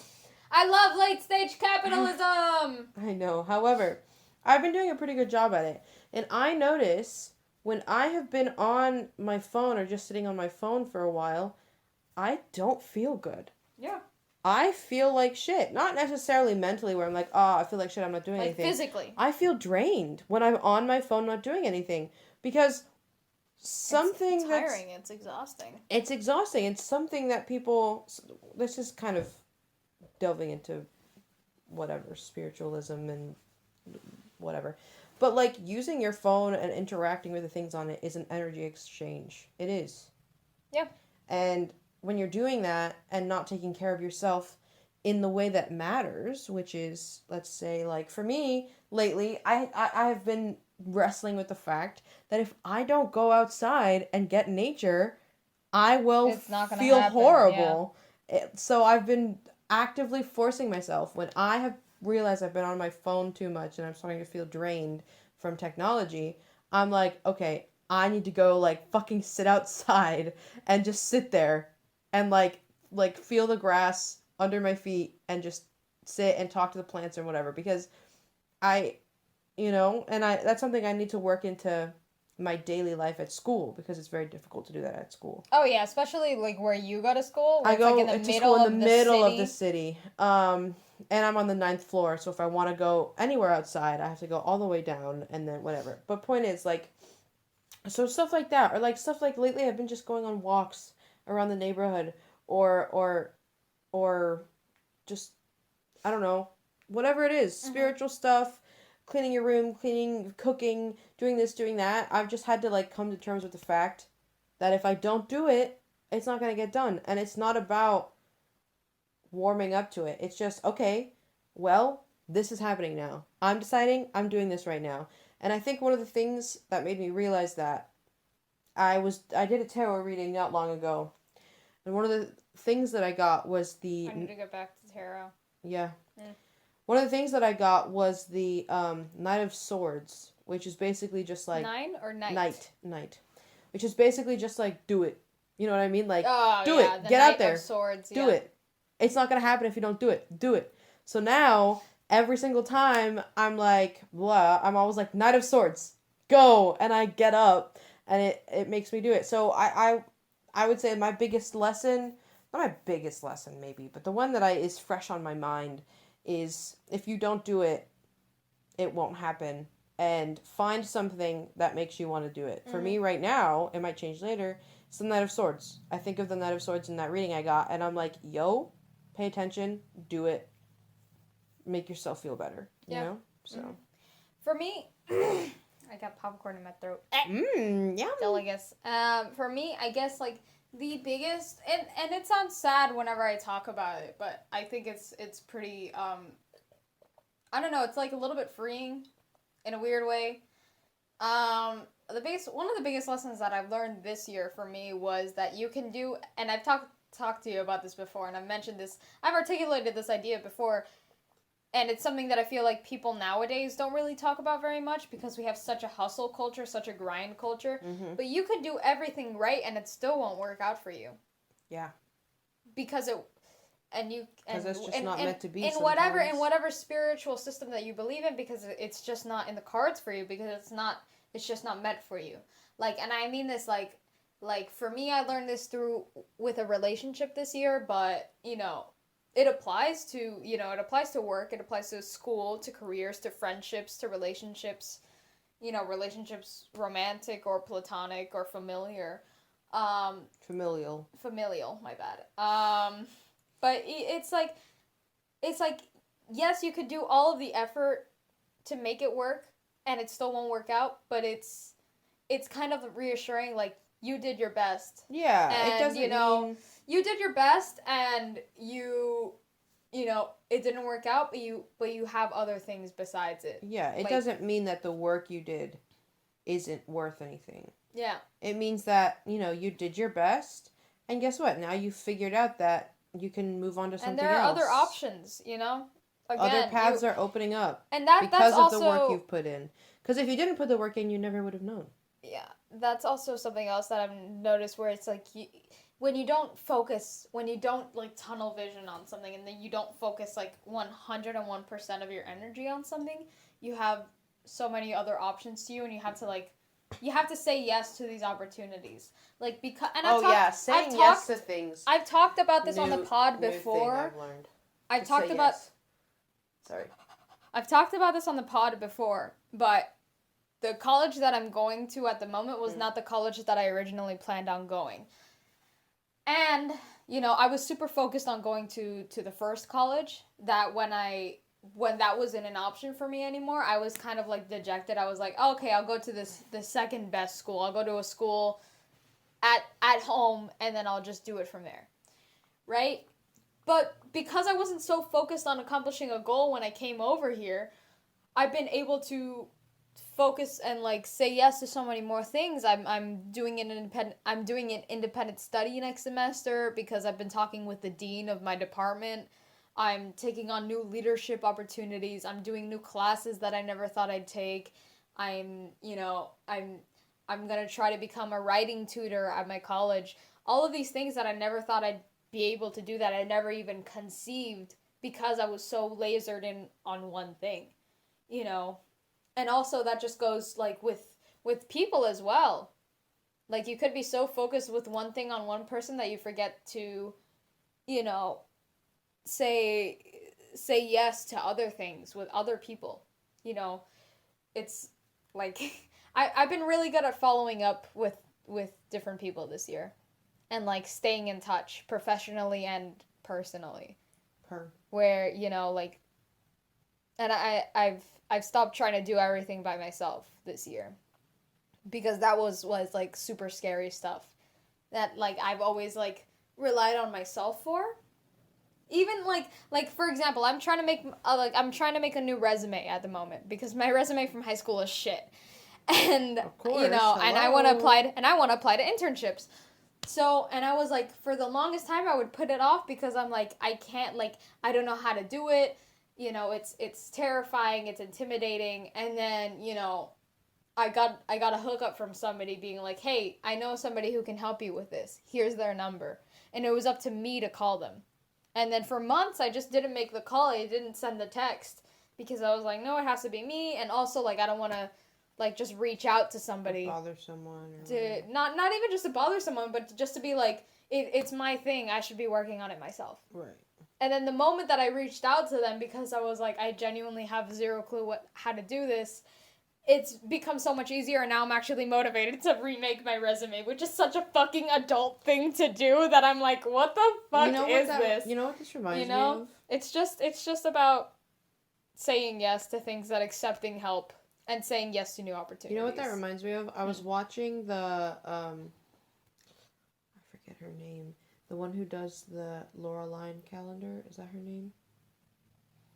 I love late stage capitalism! I know. However, I've been doing a pretty good job at it. And I notice when I have been on my phone or just sitting on my phone for a while, I don't feel good. Yeah. I feel like shit. Not necessarily mentally where I'm like, I feel like shit, I'm not doing anything. Physically. I feel drained when I'm on my phone not doing anything. Because it's tiring. It's exhausting. It's exhausting. It's something that people... This is kind of delving into whatever, spiritualism and whatever. But, like, using your phone and interacting with the things on it is an energy exchange. It is. Yeah. And when you're doing that and not taking care of yourself in the way that matters, which is, let's say, like, for me, lately, I have been wrestling with the fact that if I don't go outside and get nature, I will feel horrible. Yeah. So I've been actively forcing myself. When I have realized I've been on my phone too much and I'm starting to feel drained from technology, I'm like, okay, I need to go, like, fucking sit outside and just sit there and, like feel the grass under my feet and just sit and talk to the plants or whatever, because that's something I need to work into my daily life at school, because it's very difficult to do that at school. Oh yeah, especially like where you go to school. I go to school in the middle of the city. And I'm on the 9th floor, so if I want to go anywhere outside, I have to go all the way down and then whatever. But point is, like, so stuff like that, or like stuff like lately I've been just going on walks around the neighborhood, or just, I don't know, whatever it is, spiritual stuff, cleaning your room, cooking, doing this, doing that. I've just had to, like, come to terms with the fact that if I don't do it, it's not going to get done. And it's not about warming up to it. It's just, okay, well, this is happening now. I'm deciding I'm doing this right now. And I think one of the things that made me realize that, I did a tarot reading not long ago, And one of the things that I got was I need to get back to tarot. Yeah. Mm. One of the things that I got was the Knight of Swords, which is basically just like... Nine or night? Knight. Which is basically just like, do it. You know what I mean? Like, do it. it. Get out there. Of Swords, do it. It's not going to happen if you don't do it. Do it. So now, every single time I'm like, blah, I'm always like, Knight of Swords, go. And I get up, and it makes me do it. So I would say my biggest lesson, not my biggest lesson maybe, but the one that is fresh on my mind is if you don't do it, it won't happen. And find something that makes you want to do it. For me right now, it might change later, it's the Knight of Swords. I think of the Knight of Swords in that reading I got, and I'm like, yo, pay attention, do it, make yourself feel better, you know? So. For me, I got popcorn in my throat. Yum. Deligus. For me, I guess, like, the biggest, and it sounds sad whenever I talk about it, but I think it's pretty, I don't know, it's, like, a little bit freeing in a weird way. One of the biggest lessons that I've learned this year for me was that you can do, and I've talked to you about this before, and I've mentioned this, I've articulated this idea before, and it's something that I feel like people nowadays don't really talk about very much because we have such a hustle culture, such a grind culture, but you could do everything right and it still won't work out for you. Yeah. Because it's just not meant to be in whatever spiritual system that you believe in, because it's just not in the cards for you, because it's just not meant for you. Like, and I mean this like for me, I learned this with a relationship this year, but it applies to work, it applies to school, to careers, to friendships, to relationships, relationships, romantic or platonic or familiar. Familial, my bad. But it's like, yes, you could do all of the effort to make it work, and it still won't work out, but it's kind of reassuring, like, you did your best. Yeah, and, it doesn't mean... You did your best, and it didn't work out, but you have other things besides it. Yeah, it doesn't mean that the work you did isn't worth anything. Yeah. It means that, you did your best, and guess what? Now you figured out that you can move on to something else. And there are other options, Again, other paths are opening up. And because that's of also... the work you've put in. Because if you didn't put the work in, you never would have known. Yeah, that's also something else that I've noticed, where it's like, when you don't like tunnel vision on something, and then you don't focus like 101% of your energy on something, you have so many other options to you, and you have to say yes to these opportunities. Like, because, and saying yes to things. I've talked about this on the pod before. I've talked about this on the pod before, but the college that I'm going to at the moment was not the college that I originally planned on going. And, I was super focused on going to the first college, that when that wasn't an option for me anymore, I was kind of like dejected. I was like, oh, okay, I'll go to the second best school. I'll go to a school at home, and then I'll just do it from there. Right? But because I wasn't so focused on accomplishing a goal when I came over here, I've been able to focus and like say yes to so many more things. I'm doing an independent study next semester because I've been talking with the dean of my department. I'm taking on new leadership opportunities. I'm doing new classes that I never thought I'd take. I'm going to try to become a writing tutor at my college. All of these things that I never thought I'd be able to do, that I never even conceived, because I was so lasered in on one thing, And also that just goes like with people as well. Like, you could be so focused with one thing on one person that you forget to, say yes to other things with other people. It's like I've been really good at following up with different people this year, and like staying in touch professionally and personally. Where, like, and I've stopped trying to do everything by myself this year, because that was like super scary stuff that like I've always like relied on myself for. Even like for example, I'm trying to make a new resume at the moment, because my resume from high school is shit. And of course, and I want to apply to internships. So, and I was like, for the longest time, I would put it off because I'm like, I can't, like, I don't know how to do it. You know, it's terrifying, it's intimidating. And then, you know, I got a hookup from somebody being like, hey, I know somebody who can help you with this. Here's their number. And it was up to me to call them. And then for months, I just didn't make the call. I didn't send the text because I was like, no, it has to be me. And also, like, I don't want to, like, just reach out to somebody. Bother someone. To not even just to bother someone, but just to be like, it's my thing. I should be working on it myself. Right. And then the moment that I reached out to them, because I was like, I genuinely have zero clue how to do this, it's become so much easier, and now I'm actually motivated to remake my resume, which is such a fucking adult thing to do that I'm like, what the fuck is this? You know what this reminds me of? It's just about saying yes to things, that accepting help and saying yes to new opportunities. You know what that reminds me of? I was watching the I forget her name. The one who does the Laureline calendar, is that her name?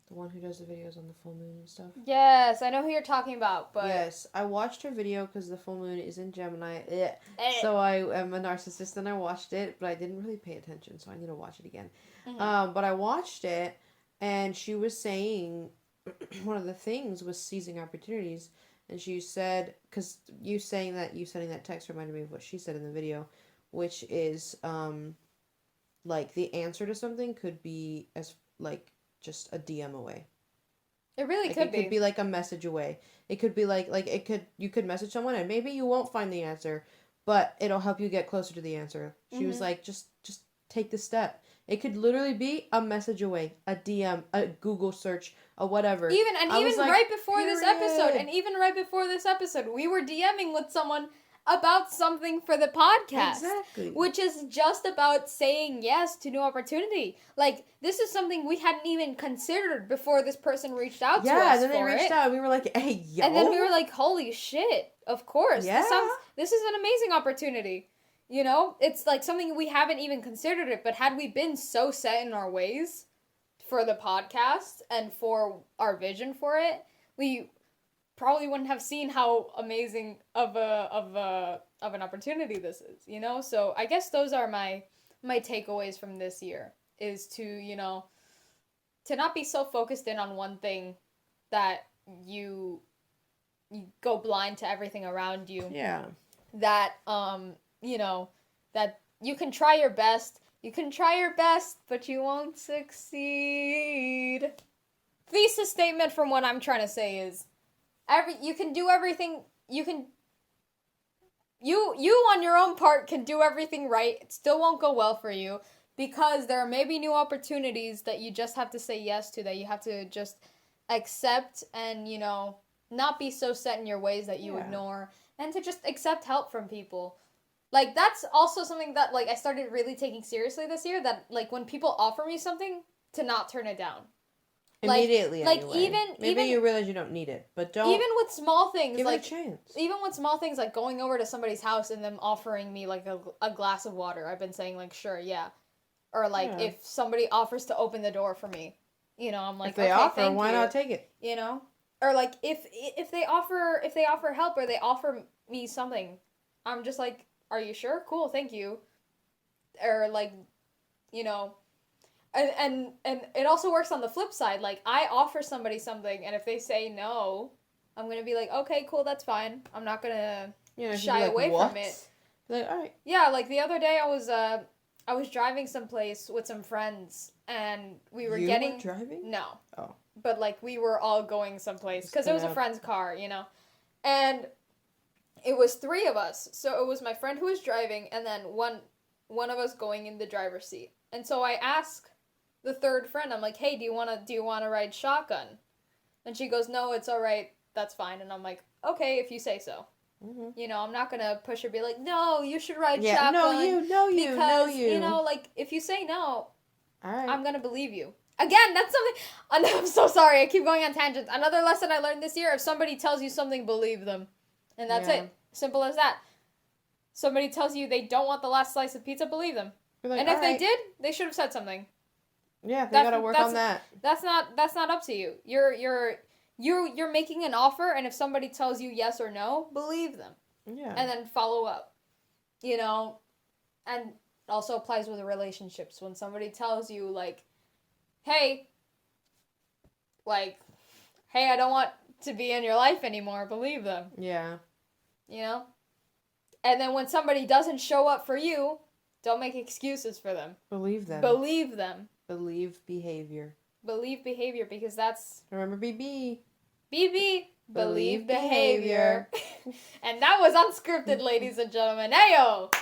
The one who does the videos on the full moon and stuff. Yes, I know who you're talking about, but... Yes, I watched her video because the full moon is in Gemini. Eh. So I am a narcissist and I watched it, but I didn't really pay attention, so I need to watch it again. Mm-hmm. But I watched it, and she was saying one of the things was seizing opportunities. And she said, because you sending that text reminded me of what she said in the video, which is, like, the answer to something could be as, like, just a DM away. It really like, could be. It could be like a message away. It could be like you could message someone and maybe you won't find the answer, but it'll help you get closer to the answer. She was like, just take the step. It could literally be a message away, a DM, a Google search, a whatever. Even right before this episode, we were DMing with someone about something for the podcast. Exactly. Which is just about saying yes to new opportunity. Like, this is something we hadn't even considered before this person reached out to us. Yeah, then they reached out and we were like, hey, yo. And then we were like, holy shit, of course. Yeah. This is an amazing opportunity. You know? It's like something we haven't even considered it, but had we been so set in our ways for the podcast and for our vision for it, we probably wouldn't have seen how amazing of an opportunity this is, you know? So I guess those are my takeaways from this year, is to, you know, to not be so focused in on one thing that you go blind to everything around you. Yeah. That you know, that you can try your best, but you won't succeed. Thesis statement from what I'm trying to say is, you can do everything, you on your own part can do everything right. It still won't go well for you because there may be new opportunities that you just have to say yes to, that you have to just accept and, you know, not be so set in your ways that you ignore, and to just accept help from people. Like, that's also something that, like, I started really taking seriously this year, that, like, when people offer me something, to not turn it down. Immediately, like anyway. Maybe you realize you don't need it, but don't. Even with small things, give like it a chance. Even with small things, like going over to somebody's house and them offering me like a glass of water, I've been saying like, sure, yeah. Or like if somebody offers to open the door for me, you know, I'm like, if they okay, offer, why not take it? You know, or like if they offer help or they offer me something, I'm just like, are you sure? Cool, thank you. Or like, you know. And it also works on the flip side. Like, I offer somebody something, and if they say no, I'm gonna be like, okay, cool, that's fine. I'm not gonna shy away from it. Like, all right. Yeah, like the other day, I was driving someplace with some friends, and we were were driving? No. Oh. But like we were all going someplace because it was a friend's car, you know, and it was 3 of us. So it was my friend who was driving, and then one of us going in the driver's seat. And so I asked the third friend, I'm like, hey, do you wanna ride shotgun? And she goes, no, it's all right, that's fine. And I'm like, okay, if you say so. Mm-hmm. You know, I'm not gonna push her, be like, no, you should ride shotgun. Because, you know, like, if you say no, all right, I'm gonna believe you. Again, that's something, I'm so sorry, I keep going on tangents. Another lesson I learned this year, if somebody tells you something, believe them. And that's it. Simple as that. Somebody tells you they don't want the last slice of pizza, believe them. Like, and if they did, they should have said something. Yeah, they gotta work on that. That's not up to you. You're making an offer, and if somebody tells you yes or no, believe them. Yeah. And then follow up. You know, And also applies with relationships. When somebody tells you, like, hey, I don't want to be in your life anymore, believe them. Yeah. You know? And then when somebody doesn't show up for you, don't make excuses for them. Believe them. Believe them. Believe behavior. Believe behavior, because that's... Remember BB. BB. Believe behavior. And that was unscripted, ladies and gentlemen. Ayo!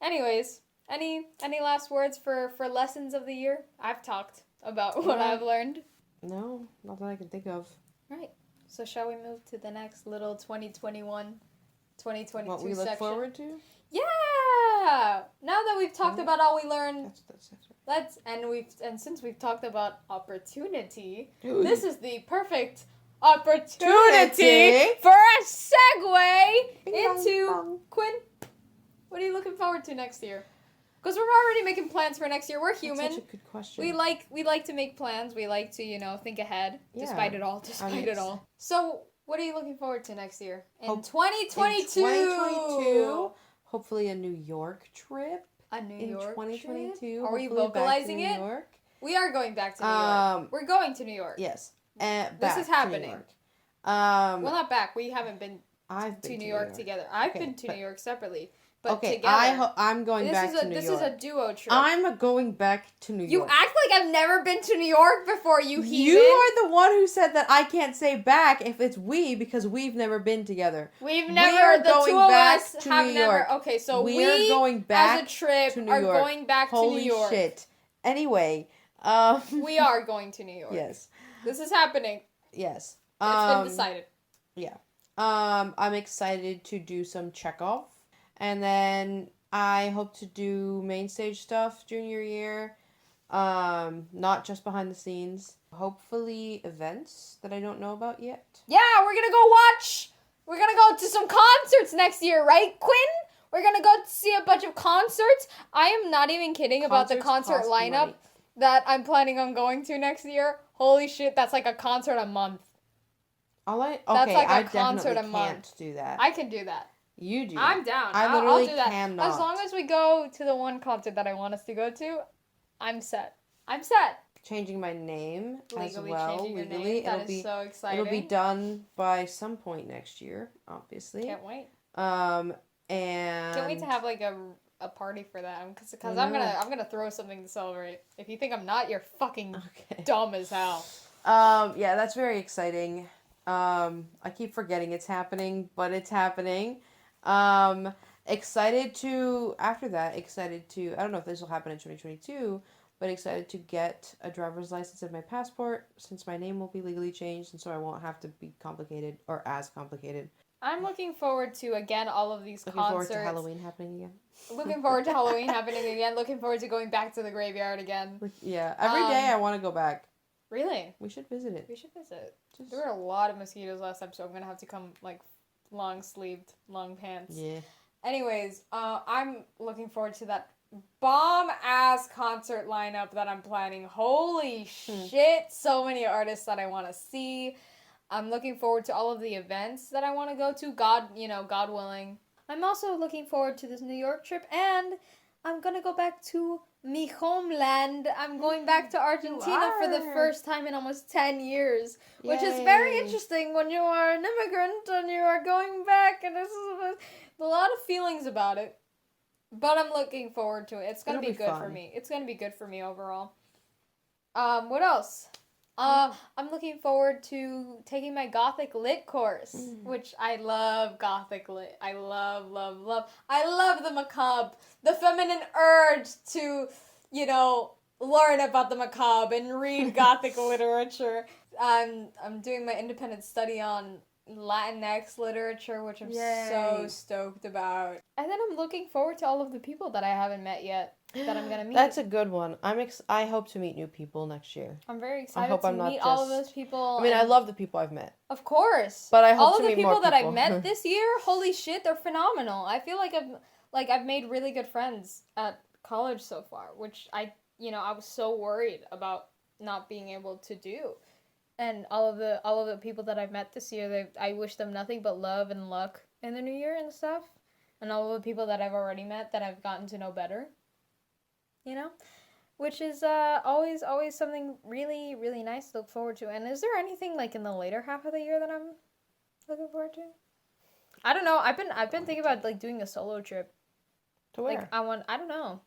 Anyways, any last words for lessons of the year? I've talked about what I've learned. No, not that I can think of. Right. So shall we move to the next little 2021, 2022 what we look section? forward to? Yeah! Now that we've talked about all we learned, that's and since we've talked about opportunity, this is the perfect opportunity for a segue into Quinn. What are you looking forward to next year? Because we're already making plans for next year. We're human. That's such a good question. We like to make plans. We like to, think ahead, despite it all. So, what are you looking forward to next year? In 2022. In 2022, hopefully a New York trip. A New York 2022. Trip? Are we vocalizing it? New York. We are going back to New York. We're going to New York. Yes. This is happening. Well, not back. We haven't been to New York together. I've been to New York separately. But together. I'm going back to New York. This is a duo trip. I'm going back to New York. You act like I've never been to New York before, you heathen. You are the one who said that I can't say back if it's we, because we've never been together. We've never, the two of us have never. Okay, so we are going back as a trip to New are York. going back to New York. Holy shit. Anyway. We are going to New York. Yes. This is happening. Yes. It's been decided. Yeah. I'm excited to do some Chekhov. And then I hope to do main stage stuff junior year. Not just behind the scenes. Hopefully events that I don't know about yet. Yeah, we're gonna go watch. We're gonna go to some concerts next year, right, Quinn? We're gonna go see a bunch of concerts. I am not even kidding about the concert lineup that I'm planning on going to next year. Holy shit, that's like a concert a month. That's like a concert a month. Can't do that. I can do that. You do. I'm down. I'll do that. Cannot. As long as we go to the one concert that I want us to go to, I'm set. Changing my name Legally as well. Changing your name. That is so exciting. It'll be done by some point next year, obviously. Can't wait. And can't wait to have like a party for that, because I'm gonna throw something to celebrate. If you think I'm not, you're fucking dumb as hell. Yeah, that's very exciting. I keep forgetting it's happening, but it's happening. Excited to, I don't know if this will happen in 2022, but excited to get a driver's license and my passport, since my name will be legally changed, and so I won't have to be complicated, or as complicated. I'm looking forward to, again, all of these concerts. Looking forward to Halloween happening again. Looking forward to Halloween happening again. Looking forward to going back to the graveyard again. Yeah, every day I want to go back. Really? We should visit it. There were a lot of mosquitoes last time, so I'm going to have to come, like, long-sleeved, long pants. Yeah. Anyways, I'm looking forward to that bomb-ass concert lineup that I'm planning. Holy shit, so many artists that I want to see. I'm looking forward to all of the events that I want to go to, God willing. I'm also looking forward to this New York trip, and I'm going to go back to me homeland. I'm going back to Argentina for the first time in almost 10 years, which is very interesting when you are an immigrant and you are going back, and this is a lot of feelings about it. But I'm looking forward to it. It's going to be good for me. It's going to be good for me overall. What else? I'm looking forward to taking my Gothic Lit course, which I love Gothic Lit. I love, love, love. I love the macabre, the feminine urge to, learn about the macabre and read Gothic literature. I'm doing my independent study on Latinx literature, which I'm so stoked about. And then I'm looking forward to all of the people that I haven't met yet that I'm gonna meet. That's a good one. I hope to meet new people next year. I'm very excited to meet all of those people. I mean, I love the people I've met. Of course. But I hope to meet more people. All of the people that I've met this year, holy shit, they're phenomenal. I feel like I've made really good friends at college so far, which I was so worried about not being able to do. And all of the people that I've met this year, I wish them nothing but love and luck in the new year and stuff. and all the people that I've already met that I've gotten to know better. You know? Which is always something really, really nice to look forward to. And is there anything like in the later half of the year that I'm looking forward to? I don't know. I've been thinking about like doing a solo trip. To where? Like I don't know.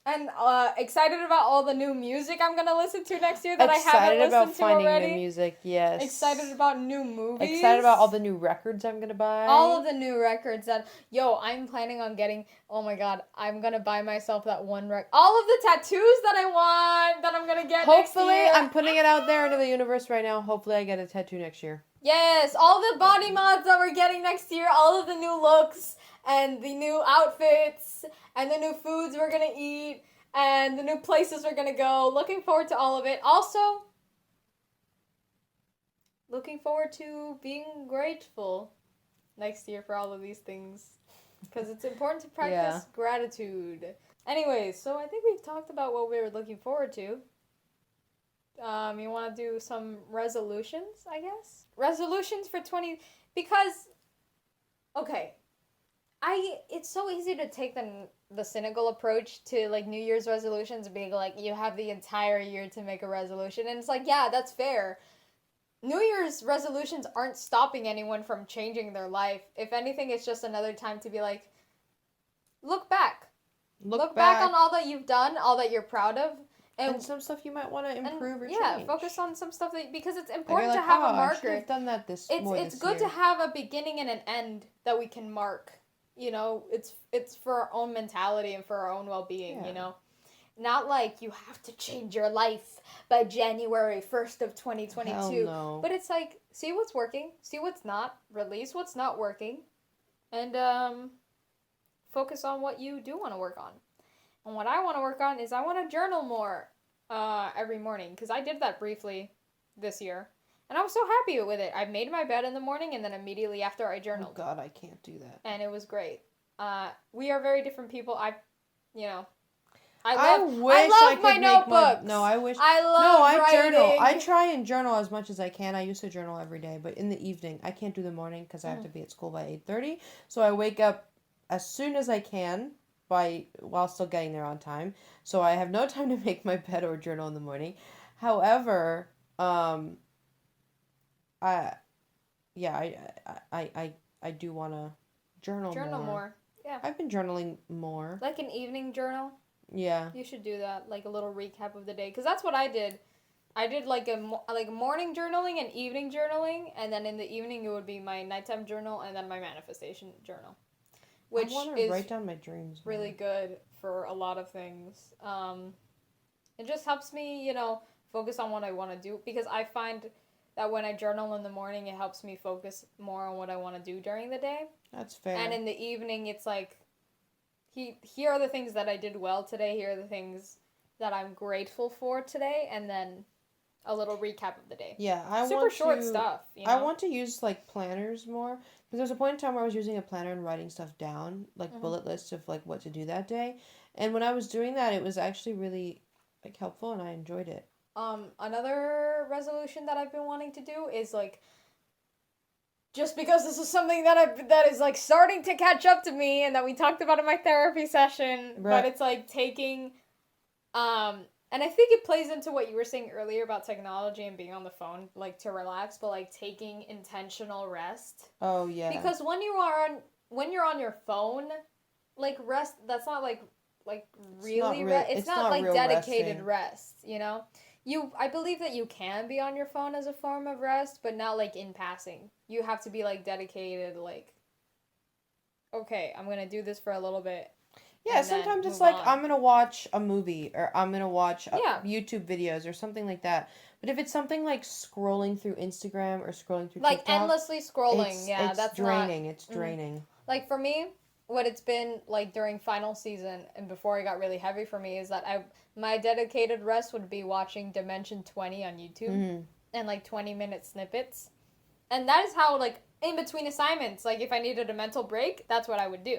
And excited about all the new music I'm gonna listen to next year that I haven't listened to already. Excited about finding new music, yes. Excited about new movies. Excited about all the new records I'm gonna buy. All of the new records that, I'm planning on getting. Oh my god, I'm gonna buy myself that one all of the tattoos that I want that I'm gonna get. Hopefully, next year. I'm putting it out there into the universe right now. Hopefully, I get a tattoo next year. Yes, all the body mods that we're getting next year, all of the new looks and the new outfits and the new foods we're gonna eat. And the new places we're going to go. Looking forward to all of it. Also, looking forward to being grateful next year for all of these things. Because it's important to practice gratitude. Anyways, so I think we've talked about what we were looking forward to. You want to do some resolutions, I guess? Resolutions for because, okay, it's so easy to take the cynical approach to like New Year's resolutions, being like you have the entire year to make a resolution, and it's like, yeah, that's fair. New Year's resolutions aren't stopping anyone from changing their life. If anything, it's just another time to be like, look back on all that you've done, all that you're proud of, and some stuff you might want to improve or change. Yeah, focus on some stuff because it's important to have a marker. I've done that this good to have a beginning and an end that we can mark. You know, it's for our own mentality and for our own well-being, you know? Not like you have to change your life by January 1st of 2022. Hell no. But it's like, see what's working, see what's not, release what's not working, and focus on what you do want to work on. And what I want to work on is I want to journal more every morning, because I did that briefly this year. And I was so happy with it. I made my bed in the morning, and then immediately after I journaled. Oh God, I can't do that. And it was great. We are very different people. I love my notebooks. I wish. I writing. Journal. I try and journal as much as I can. I used to journal every day, but in the evening, I can't do the morning because I have to be at school by 8:30. So I wake up as soon as I can while still getting there on time. So I have no time to make my bed or journal in the morning. However, I do want to journal more. Yeah. I've been journaling more. Like an evening journal? Yeah. You should do that, like a little recap of the day. Because that's what I did. I did like morning journaling and evening journaling. And then in the evening, it would be my nighttime journal and then my manifestation journal. Which I want to write down my dreams. Really good for a lot of things. It just helps me, focus on what I want to do. Because I find that when I journal in the morning, it helps me focus more on what I want to do during the day. That's fair. And in the evening, it's like, here are the things that I did well today. Here are the things that I'm grateful for today. And then a little recap of the day. Yeah, Super short stuff. I want to use like planners more. Because there was a point in time where I was using a planner and writing stuff down. Like bullet lists of like what to do that day. And when I was doing that, it was actually really like helpful and I enjoyed it. Another resolution that I've been wanting to do is like, just because this is something that is like starting to catch up to me and that we talked about in my therapy session, right. But it's like taking, and I think it plays into what you were saying earlier about technology and being on the phone, like to relax, but like taking intentional rest. Oh yeah. Because when you're on your phone, like rest, that's not like really rest. It's not like dedicated rest, I believe that you can be on your phone as a form of rest, but not like in passing. You have to be like dedicated, like, okay, I'm gonna do this for a little bit. Yeah, sometimes it's like, I'm gonna watch a movie or I'm gonna watch YouTube videos or something like that. But if it's something like scrolling through Instagram or scrolling through like TikTok, endlessly scrolling, it's that's draining. It's draining. Like for me, what it's been like during final season and before it got really heavy for me is that my dedicated rest would be watching Dimension 20 on YouTube and like 20-minute snippets. And that is how like in between assignments, like if I needed a mental break, that's what I would do.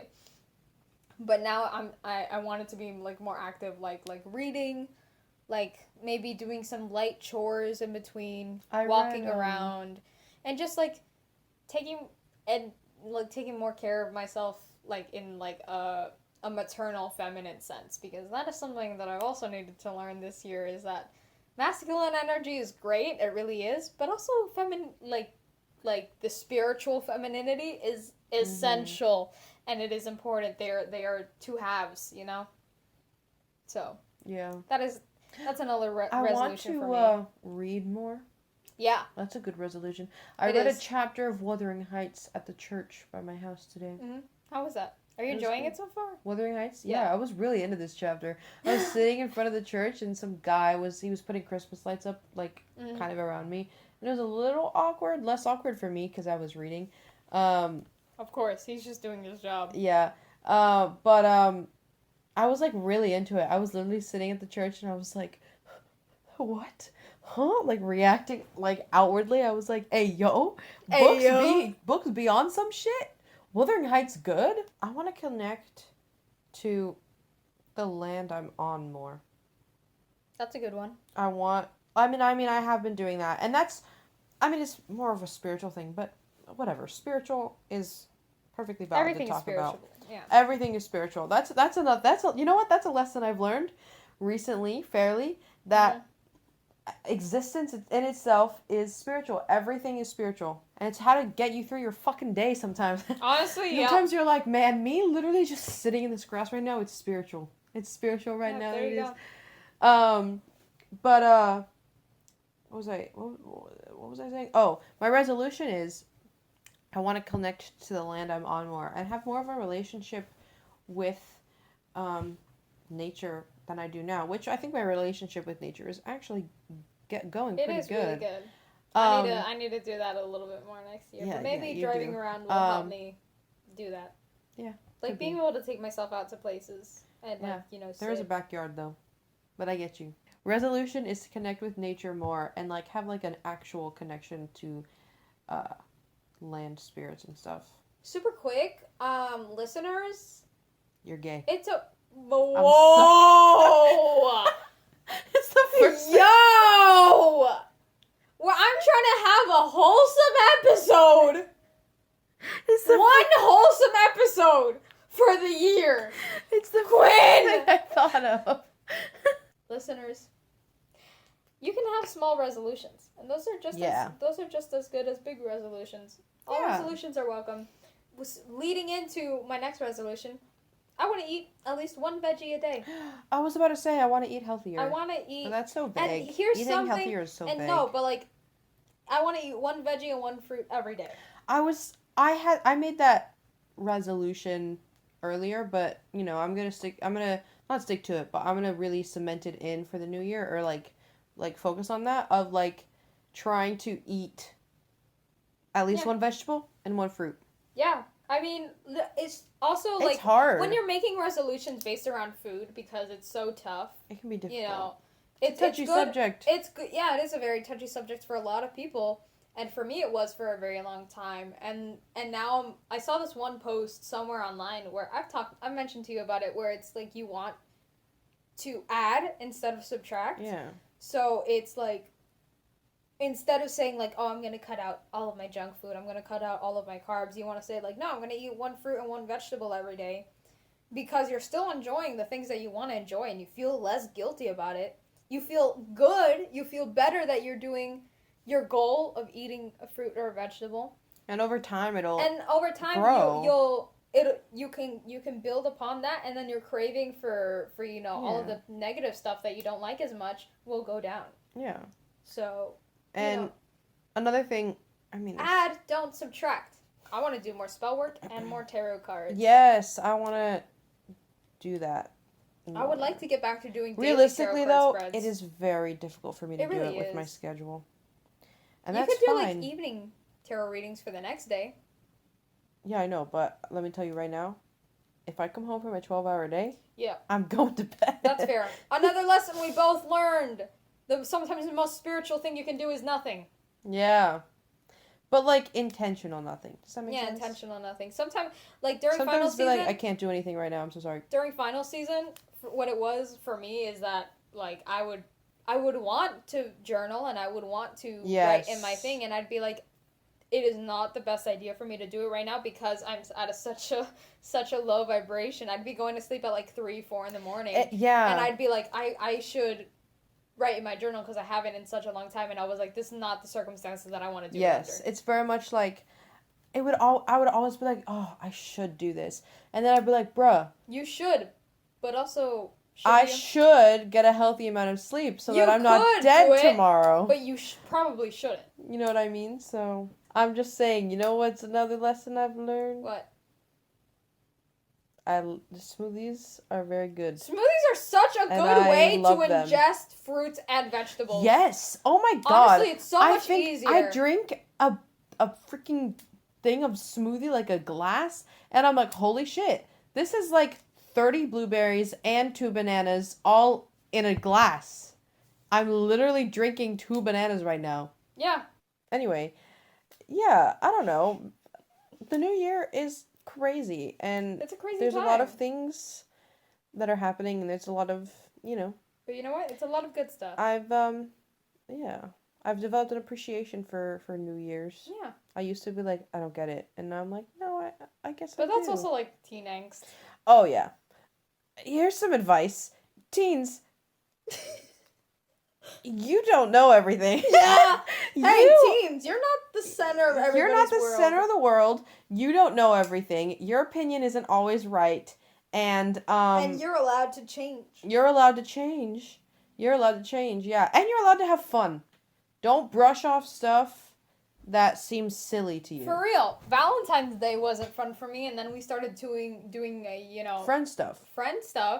But now I want it to be like more active, like reading, like maybe doing some light chores in between, walking around, and just like taking more care of myself like in like a maternal feminine sense, because that is something that I've also needed to learn this year, is that masculine energy is great, it really is, but also like the spiritual femininity is essential, and it is important. They are two halves, you know. So Yeah. that's another I want resolution for me. to read more. Yeah. That's a good resolution. I It read is. a chapter of Wuthering Heights at the church by my house today. Mm-hmm. How was that? Are you It was enjoying good. it so far? Wuthering Heights? Yeah. Yeah, I was really into this chapter. I was sitting in front of the church and some guy was putting Christmas lights up like kind of around me. And it was a little awkward, less awkward for me because I was reading. Of course, he's just doing his job. Yeah. But I was like really into it. I was literally sitting at the church and I was like, what? Huh? Like reacting like outwardly. I was like, hey yo, books be on some shit. Wuthering Heights good. I want to connect to the land I'm on more. That's a good one. I have been doing that. And it's more of a spiritual thing, but whatever. Spiritual is perfectly valid Everything to is talk spiritual. about. Yeah. Everything is spiritual. You know what? That's a lesson I've learned recently, fairly, that existence in itself is spiritual. Everything is spiritual. And it's how to get you through your fucking day sometimes. Honestly, yeah. Sometimes you're like, man, me literally just sitting in this grass right now, it's spiritual. It's spiritual right now. There you go. But what was I saying? Oh, my resolution is I want to connect to the land I'm on more and have more of a relationship with nature than I do now, which I think my relationship with nature is actually going pretty good. It is really good. I need to do that a little bit more next year. Yeah, but maybe you driving do. around will help me do that. Yeah. Like being able to take myself out to places and There is a backyard though, but I get you. Resolution is to connect with nature more and like have like an actual connection to land spirits and stuff. Super quick, listeners. You're gay. It's a whoa. It's the first. Yo. Well, I'm trying to have a wholesome episode. It's the one wholesome episode for the year. It's the Quinn thing I thought of. Listeners, you can have small resolutions, and those are just as good as big resolutions. All resolutions are welcome. Leading into my next resolution, I want to eat at least one veggie a day. I was about to say I want to eat healthier. I want to eat. But that's so vague. And here's Eating something. healthier is so vague. No, but like, I want to eat one veggie and one fruit every day. I made that resolution earlier, but I'm gonna not stick to it, but I'm gonna really cement it in for the new year, or like focus on that of like trying to eat at least one vegetable and one fruit. Yeah. I mean, it's also like hard when you're making resolutions based around food, because it's so tough. It can be difficult. It's a touchy subject. It's good. Yeah, it is a very touchy subject for a lot of people, and for me, it was for a very long time. And now I saw this one post somewhere online where I've mentioned to you about it, where it's like you want to add instead of subtract. Yeah. So it's like, instead of saying like, oh, I'm going to cut out all of my junk food, I'm going to cut out all of my carbs, you want to say like, no, I'm going to eat one fruit and one vegetable every day, because you're still enjoying the things that you want to enjoy and you feel less guilty about it. You feel good. You feel better that you're doing your goal of eating a fruit or a vegetable. And over time grow. You can build upon that, and then your craving for all of the negative stuff that you don't like as much will go down. Yeah. So, and another thing, add, don't subtract. I want to do more spell work and more tarot cards. Yes, I want to do that. I would like to get back to doing daily realistically tarot though, card spreads. It is very difficult for me to do it with my schedule. And you that's could do fine. like evening tarot readings for the next day. Yeah, I know, but let me tell you right now, if I come home from a 12-hour day, yeah, I'm going to bed. That's fair. Another lesson we both learned. Sometimes the most spiritual thing you can do is nothing. Yeah. But like intentional nothing. Does that make sense? Yeah, intentional nothing. Sometimes final season, like, I can't do anything right now, I'm so sorry. During final season, what it was for me is that like I would want to journal and I would want to write in my thing, and I'd be like, it is not the best idea for me to do it right now because I'm at such a low vibration. I'd be going to sleep at like 3, 4 in the morning. Yeah. And I'd be like, I should write in my journal because I haven't in such a long time. And I was like, this is not the circumstances that I want to do it Yes, under. it's very much like, I would always be like, oh, I should do this. And then I'd be like, bruh. You should, but also... I should get a healthy amount of sleep so that I'm not dead tomorrow. But you probably shouldn't. You know what I mean? So, I'm just saying, you know what's another lesson I've learned? What? Smoothies are very good. Smoothies are such a good way to ingest fruits and vegetables. Yes. Oh my god. Honestly, it's so much easier. I drink a freaking thing of smoothie, like a glass, and I'm like, holy shit. This is like 30 blueberries and 2 bananas all in a glass. I'm literally drinking 2 bananas right now. Yeah. Anyway, yeah, I don't know. The new year is crazy, and it's a crazy there's time. a lot of things that are happening, and there's a lot of, But you know what? It's a lot of good stuff. I've developed an appreciation for New Year's. Yeah. I used to be like, I don't get it, and now I'm like, no, I guess but I do. But that's also like teen angst. Oh yeah. Here's some advice. Teens, you don't know everything. Yeah. Hey, teens, you're not the center of everybody's world. You're not the center of the world. You don't know everything. Your opinion isn't always right. And you're allowed to change. You're allowed to change. You're allowed to change, yeah. And you're allowed to have fun. Don't brush off stuff that seems silly to you. For real. Valentine's Day wasn't fun for me, and then we started doing friend stuff,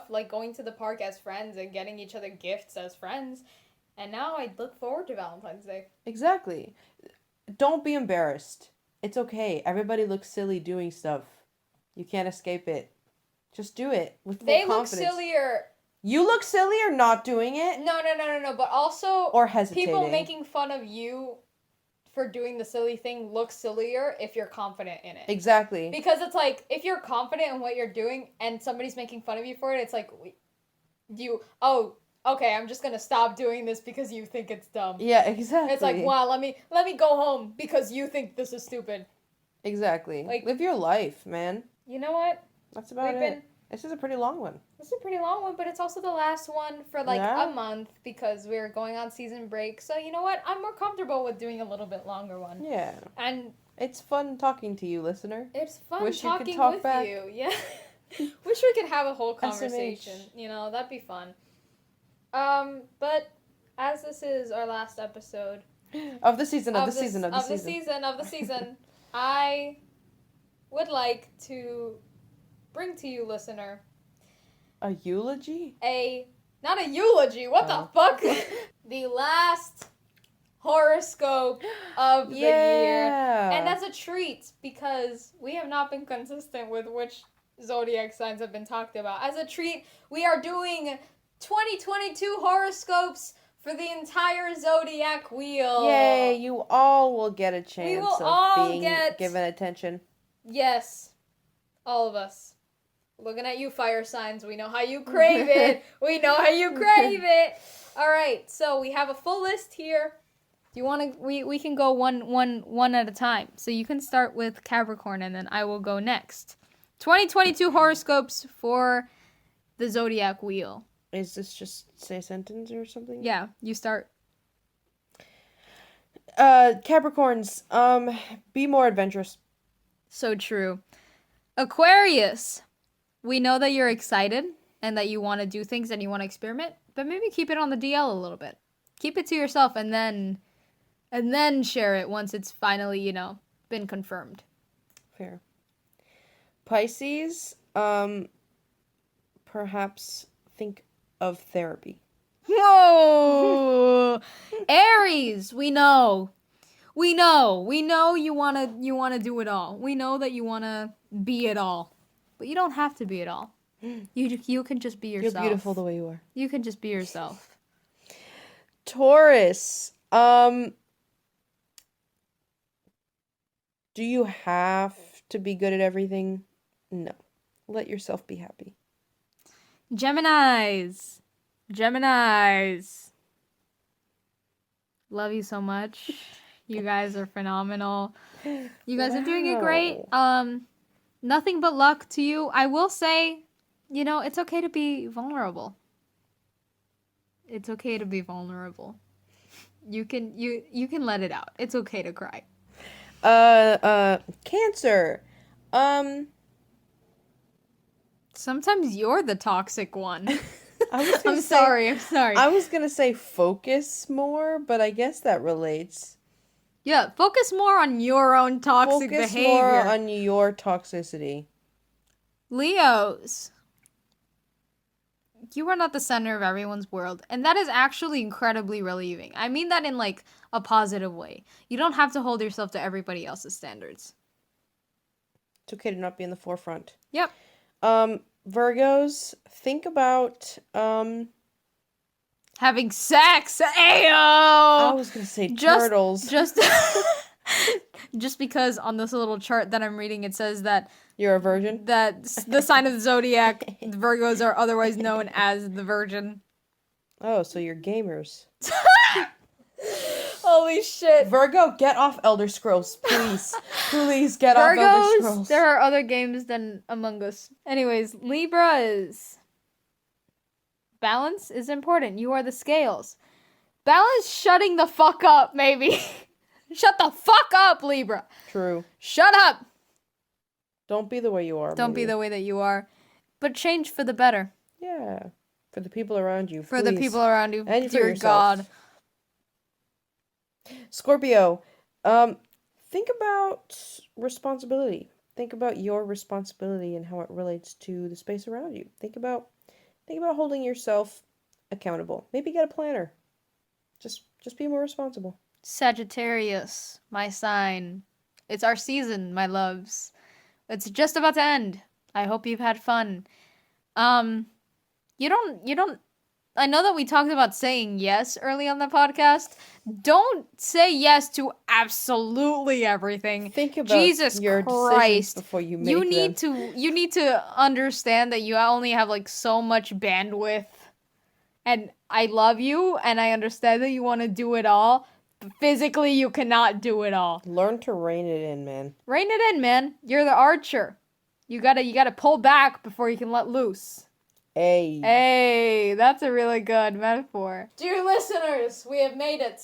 like going to the park as friends and getting each other gifts as friends. And now I look forward to Valentine's Day. Exactly. Don't be embarrassed. It's okay. Everybody looks silly doing stuff. You can't escape it. Just do it with full confidence. They look sillier. You look sillier not doing it. No. But also, or hesitating. People making fun of you for doing the silly thing looks sillier if you're confident in it. Exactly. Because it's like, if you're confident in what you're doing and somebody's making fun of you for it, it's like, okay, I'm just gonna stop doing this because you think it's dumb. Yeah, exactly. It's like, wow, let me go home because you think this is stupid. Exactly. Like, live your life, man. You know what? That's about it. This is a pretty long one. This is a pretty long one, but it's also the last one for like a month because we're going on season break. So you know what? I'm more comfortable with doing a little bit longer one. Yeah. And it's fun talking to you, listener. It's fun Wish talking you could talk with back. you. Yeah. Wish we could have a whole conversation. SMH. You know, that'd be fun. But as this is our last episode of the season, I would like to bring to you, listener, a eulogy? Not a eulogy, what the fuck? The last horoscope of the year. And that's a treat because we have not been consistent with which zodiac signs have been talked about. As a treat, we are doing 2022 horoscopes for the entire zodiac wheel. Yay, you all will get a chance of being given attention. Yes. All of us. Looking at you, fire signs. We know how you crave it. We know how you crave it. All right. So we have a full list here. Do you want to? We can go one at a time. So you can start with Capricorn, and then I will go next. 2022 horoscopes for the zodiac wheel. Is this just say a sentence or something? Yeah, you start. Capricorns, be more adventurous. So true. Aquarius, we know that you're excited and that you want to do things and you want to experiment, but maybe keep it on the DL a little bit. Keep it to yourself and then share it once it's finally, been confirmed. Fair. Pisces, perhaps think of therapy. Whoa! Aries, we know you wanna do it all. We know that you wanna be it all, but you don't have to be it all. You can just be yourself. You're beautiful the way you are. You can just be yourself. Taurus, do you have to be good at everything? No. Let yourself be happy. Geminis. Love you so much. You guys are phenomenal. You guys are doing it great. Nothing but luck to you. I will say, it's okay to be vulnerable. It's okay to be vulnerable. You can let it out. It's okay to cry. Cancer. Sometimes you're the toxic one. I'm sorry. I was gonna say focus more, but I guess that relates. Yeah, focus more on your own toxic Focus behavior. more on your toxicity. Leos. You are not the center of everyone's world, and that is actually incredibly relieving. I mean that in like a positive way. You don't have to hold yourself to everybody else's standards. It's okay to not be in the forefront. Yep. Virgos, think about having sex. Ayo! I was gonna say turtles. Just because on this little chart that I'm reading, it says that you're a virgin. That the sign of the zodiac, the Virgos are otherwise known as the Virgin. Oh, so you're gamers. Holy shit. Virgo, get off Elder Scrolls, please. Please get off Elder Scrolls. There are other games than Among Us. Anyways, Libra is... balance is important. You are the scales. Balance shutting the fuck up, maybe. Shut the fuck up, Libra. True. Shut up. Don't be the way you are. Don't be the way that you are. But change for the better. Yeah. For the people around you, For the people around you. And dear for yourself. God. Scorpio, think about responsibility. Think about your responsibility and how it relates to the space around you. Think about holding yourself accountable. Maybe get a planner. Just be more responsible. Sagittarius, my sign. It's our season, my loves. It's just about to end. I hope you've had fun. You don't I know that we talked about saying yes early on the podcast. Don't say yes to absolutely everything. Think about Jesus your Christ decisions before you make them. You need to understand that you only have like so much bandwidth. And I love you and I understand that you want to do it all. But physically you cannot do it all. Learn to rein it in, man. Rein it in, man. You're the archer. You gotta pull back before you can let loose. Hey, that's a really good metaphor. Dear listeners, we have made it.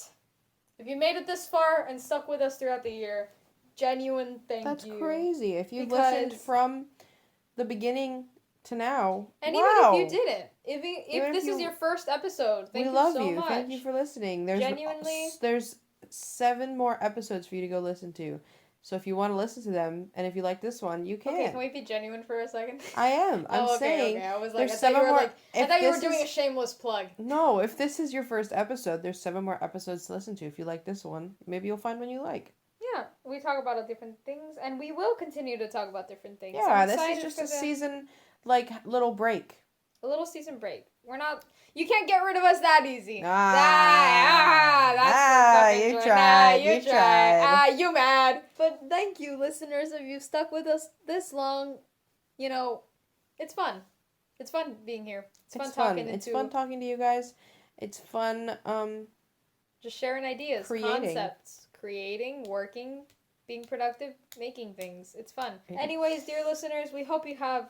If you made it this far and stuck with us throughout the year, genuine thank you. That's crazy. If you listened from the beginning to now, and wow. even if you didn't, if this is your first episode, thank you so much. We love you. Thank you for listening. There's 7 more episodes for you to go listen to. So if you want to listen to them, and if you like this one, you can. Okay, can we be genuine for a second? I am. I'm saying. Okay. I was like, there's 7 more. I thought you were doing a shameless plug. No, if this is your first episode, there's 7 more episodes to listen to. If you like this one, maybe you'll find one you like. Yeah, we talk about different things, and we will continue to talk about different things. Yeah, this is just a season, little break. A little season break. We're not... You can't get rid of us that easy. You tried. You mad. But thank you, listeners, if you've stuck with us this long. It's fun. It's fun being here. It's fun talking to you guys. It's fun, just sharing ideas, concepts, creating, working, being productive, making things. It's fun. Yeah. Anyways, dear listeners, we hope you have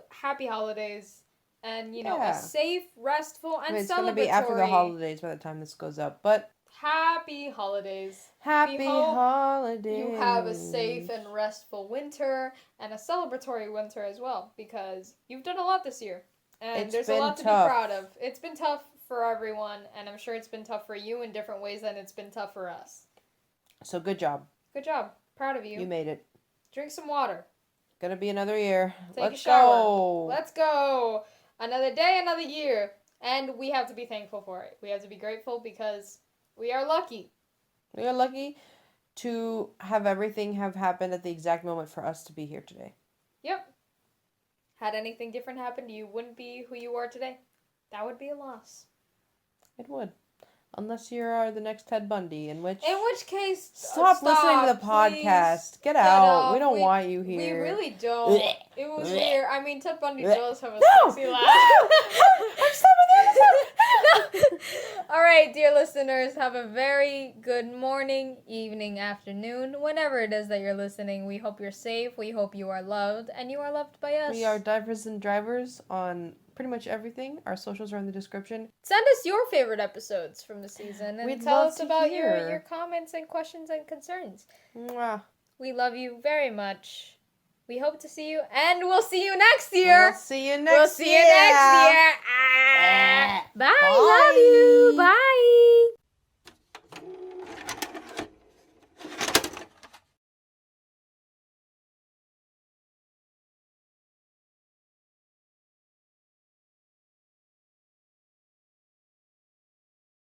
happy holidays. And, a safe, restful, and celebratory... It's going to be after the holidays by the time this goes up, but... Happy holidays. Happy holidays. You have a safe and restful winter, and a celebratory winter as well, because you've done a lot this year. And there's a lot to be proud of. It's been tough for everyone, and I'm sure it's been tough for you in different ways than it's been tough for us. So good job. Good job. Proud of you. You made it. Drink some water. Gonna be another year. Take a shower. Let's go. Another day, another year. And we have to be thankful for it. We have to be grateful because we are lucky. We are lucky to have everything have happened at the exact moment for us to be here today. Yep. Had anything different happened, you wouldn't be who you are today. That would be a loss. It would. Unless you're the next Ted Bundy, in which case... Stop listening to the podcast. Get out. We don't want you here. We really don't. It was weird. I mean, Ted Bundy does have a sexy laugh. I'm stopping the episode. All right, dear listeners, have a very good morning, evening, afternoon, whenever it is that you're listening. We hope you're safe. We hope you are loved, and you are loved by us. We are Divers and Drivers on pretty much everything. Our socials are in the description. Send us your favorite episodes from the season, and We'd tell love us to about hear. your comments and questions and concerns. Mwah. We love you very much. We hope to see you, and we'll see you next year. We'll see you next We'll see year. you next year. Bye. Bye. Love you. Bye.